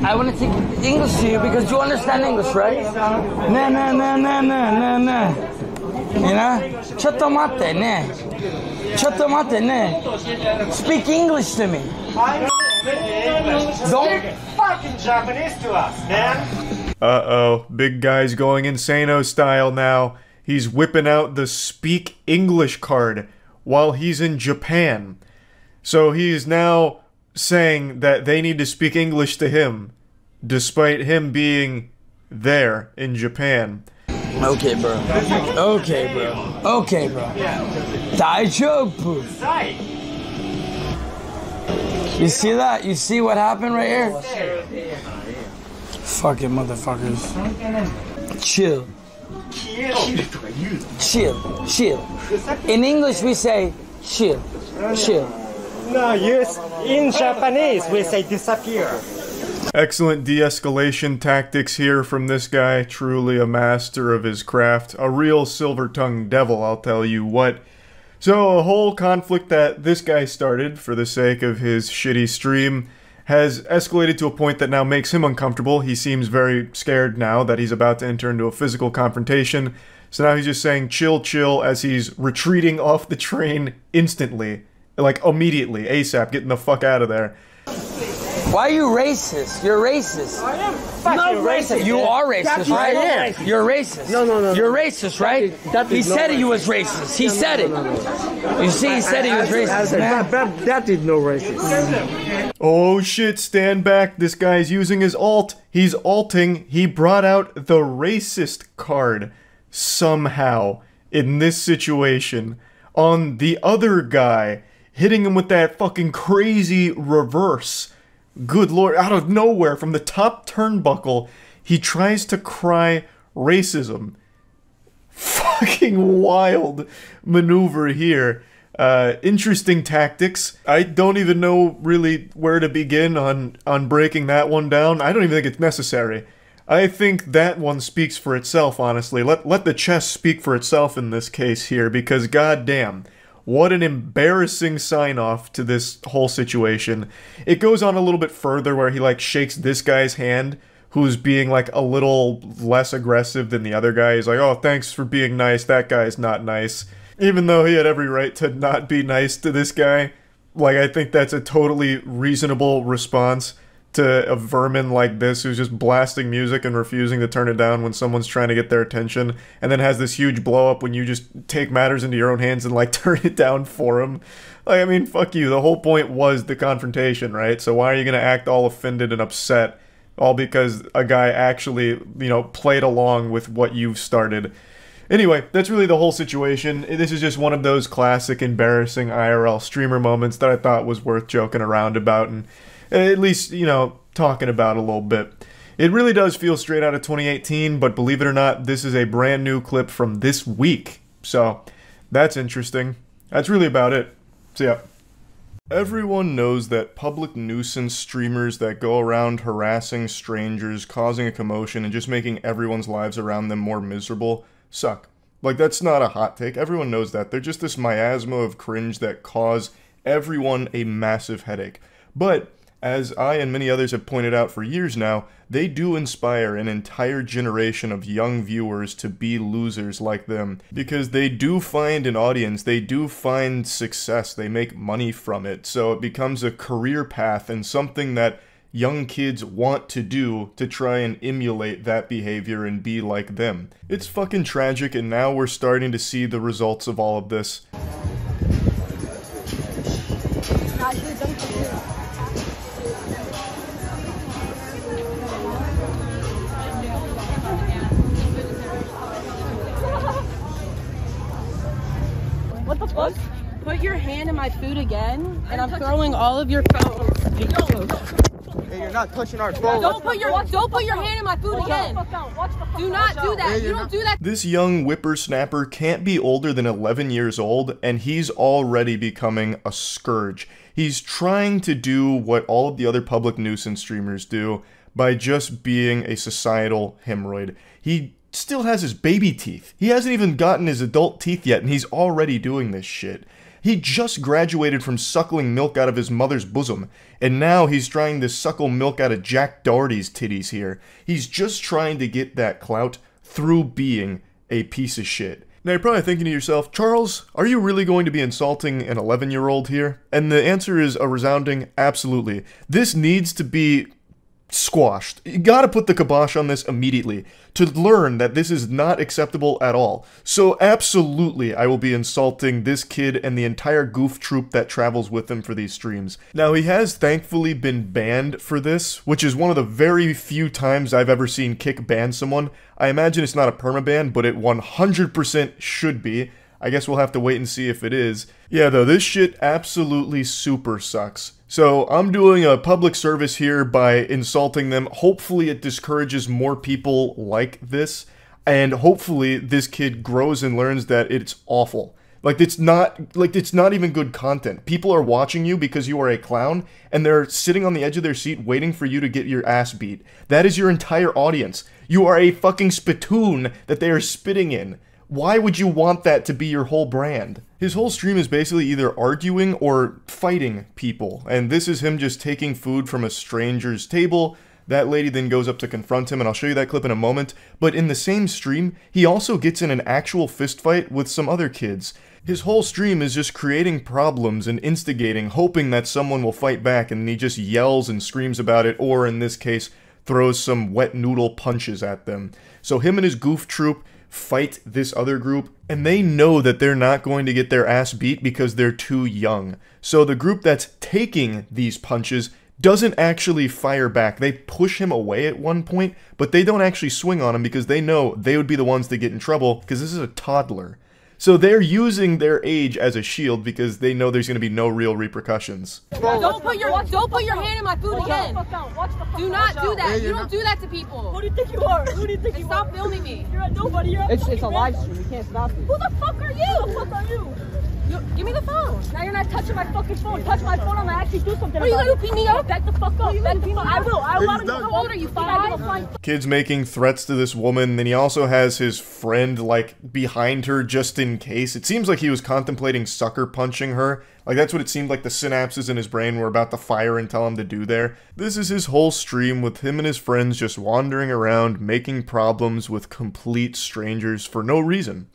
I want to take English to you because you understand English, right? Nah. You know? Chotomate, ne. Speak English to me. Don't fucking Japanese to us, man. Uh-oh, big guy's going insano style now. He's whipping out the Speak English card while he's in Japan. So he is now saying that they need to speak English to him, despite him being there in Japan. Okay, bro. Daijoubu. You see that? You see what happened right here? Fucking motherfuckers. Chill. In English we say chill. No, in Japanese we say disappear. Excellent de-escalation tactics here from this guy, truly a master of his craft. A real silver-tongued devil, I'll tell you what. So, a whole conflict that this guy started for the sake of his shitty stream has escalated to a point that now makes him uncomfortable. He seems very scared now that he's about to enter into a physical confrontation. So now he's just saying chill as he's retreating off the train instantly. Like, immediately, ASAP, getting the fuck out of there. Why are you racist? You're racist. I am fucking racist. You are racist, right? You're racist. No. You're racist, right? He said he was racist. He said it. You see, he said he was racist. That is no racist. Oh shit, stand back. This guy's using his alt. He's alting. He brought out the racist card somehow in this situation on the other guy, hitting him with that fucking crazy reverse. Good lord, out of nowhere, from the top turnbuckle, he tries to cry racism. Fucking wild maneuver here. Interesting tactics. I don't even know really where to begin on breaking that one down. I don't even think it's necessary. I think that one speaks for itself, honestly. Let the chess speak for itself in this case here, because goddamn, what an embarrassing sign-off to this whole situation. It goes on a little bit further where he, like, shakes this guy's hand, who's being, like, a little less aggressive than the other guy. He's like, oh, thanks for being nice, that guy's not nice. Even though he had every right to not be nice to this guy. Like, I think that's a totally reasonable response to a vermin like this who's just blasting music and refusing to turn it down when someone's trying to get their attention, and then has this huge blow up when you just take matters into your own hands and, like, turn it down for him. Like, I mean, fuck you. The whole point was the confrontation, right? So why are you gonna act all offended and upset all because a guy actually, you know, played along with what you've started? Anyway, that's really the whole situation. This is just one of those classic embarrassing IRL streamer moments that I thought was worth joking around about and at least, you know, talking about a little bit. It really does feel straight out of 2018, but believe it or not, this is a brand new clip from this week. So, that's interesting. That's really about it. So yeah. Everyone knows that public nuisance streamers that go around harassing strangers, causing a commotion, and just making everyone's lives around them more miserable suck. Like, that's not a hot take. Everyone knows that. They're just this miasma of cringe that cause everyone a massive headache. But as I and many others have pointed out for years now, they do inspire an entire generation of young viewers to be losers like them, because they do find an audience, they do find success, they make money from it, so it becomes a career path and something that young kids want to do to try and emulate that behavior and be like them. It's fucking tragic, and now we're starting to see the results of all of this. What the fuck? Put your hand in my food again, and I'm throwing all of your phones. Hey, you're not touching our phone. Don't put your hand in my food again. Do not do that. You don't do that. This young whippersnapper can't be older than 11 years old, and he's already becoming a scourge. He's trying to do what all of the other public nuisance streamers do by just being a societal hemorrhoid. He still has his baby teeth. He hasn't even gotten his adult teeth yet, and he's already doing this shit. He just graduated from suckling milk out of his mother's bosom, and now he's trying to suckle milk out of Jack Doherty's titties here. He's just trying to get that clout through being a piece of shit. Now you're probably thinking to yourself, Charles, are you really going to be insulting an 11-year-old here? And the answer is a resounding absolutely. This needs to be squashed. You gotta put the kibosh on this immediately to learn that this is not acceptable at all. So absolutely, I will be insulting this kid and the entire goof troop that travels with him for these streams. Now, he has thankfully been banned for this, which is one of the very few times I've ever seen Kick ban someone. I imagine it's not a permaban, but it 100% should be. I guess we'll have to wait and see if it is. Yeah, though, this shit absolutely super sucks. So I'm doing a public service here by insulting them. Hopefully it discourages more people like this, and hopefully this kid grows and learns that it's awful. It's not even good content. People are watching you because you are a clown, and they're sitting on the edge of their seat waiting for you to get your ass beat. That is your entire audience. You are a fucking spittoon that they are spitting in. Why would you want that to be your whole brand? His whole stream is basically either arguing or fighting people, and this is him just taking food from a stranger's table. That lady then goes up to confront him, and I'll show you that clip in a moment, but in the same stream, he also gets in an actual fistfight with some other kids. His whole stream is just creating problems and instigating, hoping that someone will fight back, and he just yells and screams about it, or in this case, throws some wet noodle punches at them. So him and his goof troop fight this other group, and they know that they're not going to get their ass beat because they're too young. So the group that's taking these punches doesn't actually fire back. They push him away at one point, but they don't actually swing on him because they know they would be the ones that get in trouble because this is a toddler. So they're using their age as a shield because they know there's going to be no real repercussions. Don't put your hand in my food again. Do not do that. You don't do that to people. Who do you think you are? Who do you think you are? Stop filming me. You're a nobody. It's a live stream. You can't stop it. Who the fuck are you? Who the fuck are you? Give me the phone. Now you're not touching my fucking phone. Touch my phone, I'm gonna actually do something. Are you gonna beat me up? Back the fuck up. Back the fuck up. I will. How old are you? 5? Kid's making threats to this woman, then he also has his friend, behind her just in case. It seems like he was contemplating sucker punching her. That's what it seemed like the synapses in his brain were about to fire and tell him to do there. This is his whole stream with him and his friends just wandering around, making problems with complete strangers for no reason.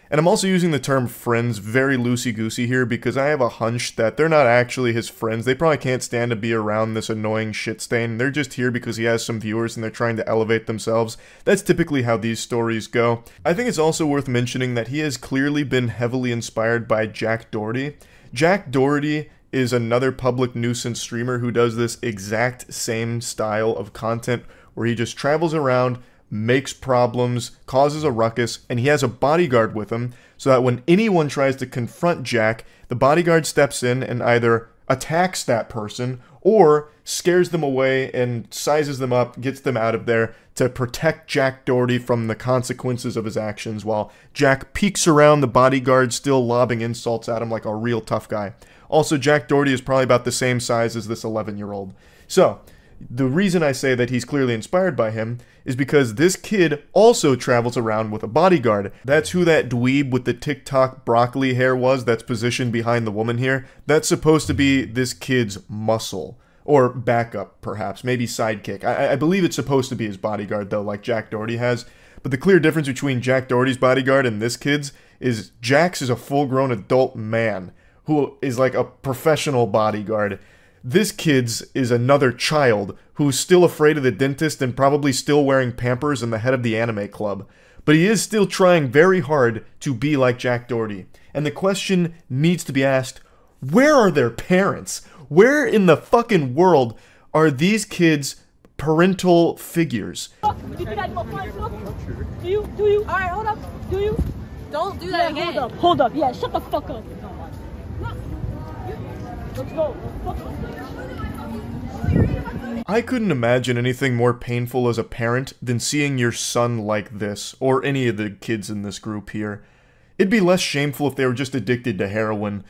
And I'm also using the term friends very loosey-goosey here because I have a hunch that they're not actually his friends. They probably can't stand to be around this annoying shit stain. They're just here because he has some viewers and they're trying to elevate themselves. That's typically how these stories go. I think it's also worth mentioning that he has clearly been heavily inspired by Jack Doherty. Jack Doherty is another public nuisance streamer who does this exact same style of content where he just travels around, makes problems, causes a ruckus, and he has a bodyguard with him so that when anyone tries to confront Jack, the bodyguard steps in and either attacks that person or scares them away and sizes them up, gets them out of there to protect Jack Doherty from the consequences of his actions while Jack peeks around the bodyguard still lobbing insults at him like a real tough guy. Also, Jack Doherty is probably about the same size as this 11-year-old. So, the reason I say that he's clearly inspired by him is because this kid also travels around with a bodyguard. That's who that dweeb with the TikTok broccoli hair was that's positioned behind the woman here. That's supposed to be this kid's muscle. Or backup, perhaps. Maybe sidekick. I believe it's supposed to be his bodyguard, though, like Jack Doherty has. But the clear difference between Jack Doherty's bodyguard and this kid's is Jack's is a full-grown adult man who is like a professional bodyguard. This kid's is another child who's still afraid of the dentist and probably still wearing Pampers and the head of the anime club. But he is still trying very hard to be like Jack Doherty. And the question needs to be asked, where are their parents? Where in the fucking world are these kids' parental figures? Do you? Alright, hold up. Do you? Don't do that again. Hold up. Yeah, shut the fuck up. Let's go. I couldn't imagine anything more painful as a parent than seeing your son like this, or any of the kids in this group here. It'd be less shameful if they were just addicted to heroin.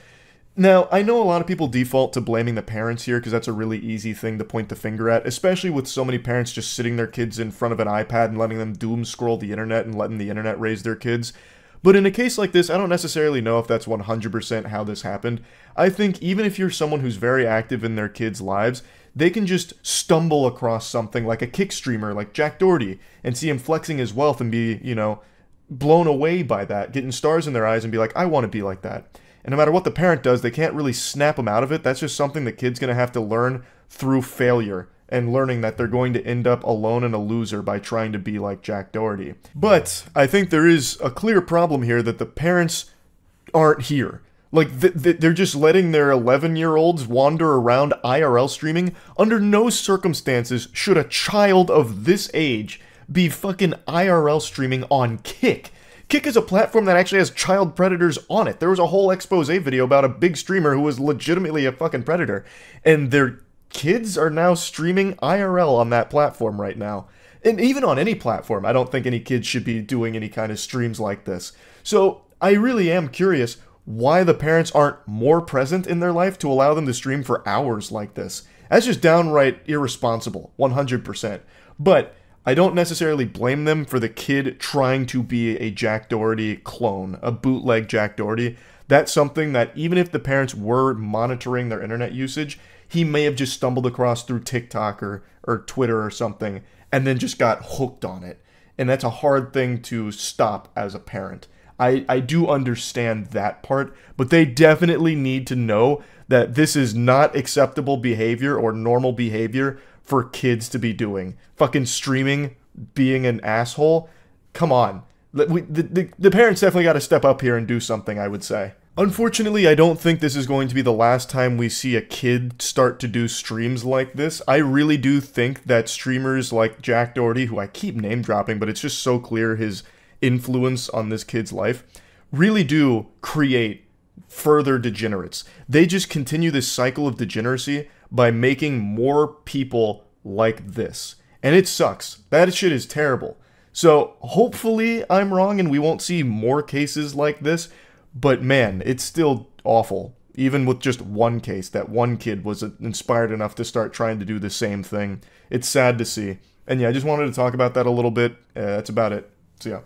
Now, I know a lot of people default to blaming the parents here because that's a really easy thing to point the finger at, especially with so many parents just sitting their kids in front of an iPad and letting them doom scroll the internet and letting the internet raise their kids. But in a case like this, I don't necessarily know if that's 100% how this happened. I think even if you're someone who's very active in their kids' lives, they can just stumble across something like a kick streamer like Jack Doherty and see him flexing his wealth and be, you know, blown away by that, getting stars in their eyes and be like, I want to be like that. And no matter what the parent does, they can't really snap them out of it. That's just something the kid's going to have to learn through failure and learning that they're going to end up alone and a loser by trying to be like Jack Doherty. But I think there is a clear problem here that the parents aren't here. Like, they're just letting their 11-year-olds wander around IRL streaming. Under no circumstances should a child of this age be fucking IRL streaming on Kick. Kick is a platform that actually has child predators on it. There was a whole expose video about a big streamer who was legitimately a fucking predator. And their kids are now streaming IRL on that platform right now. And even on any platform, I don't think any kids should be doing any kind of streams like this. So I really am curious why the parents aren't more present in their life to allow them to stream for hours like this. That's just downright irresponsible, 100%. But I don't necessarily blame them for the kid trying to be a Jack Doherty clone, a bootleg Jack Doherty. That's something that even if the parents were monitoring their internet usage, he may have just stumbled across through TikTok or Twitter or something and then just got hooked on it. And that's a hard thing to stop as a parent. I do understand that part, but they definitely need to know that this is not acceptable behavior or normal behavior for kids to be doing. Fucking streaming, being an asshole. Come on. The parents definitely got to step up here and do something, I would say. Unfortunately, I don't think this is going to be the last time we see a kid start to do streams like this. I really do think that streamers like Jack Doherty, who I keep name dropping, but it's just so clear his influence on this kid's life, really do create further degenerates. They just continue this cycle of degeneracy by making more people like this. And it sucks. That shit is terrible. So hopefully I'm wrong and we won't see more cases like this. But man, it's still awful. Even with just one case, that one kid was inspired enough to start trying to do the same thing. It's sad to see. And yeah, I just wanted to talk about that a little bit. That's about it. See ya.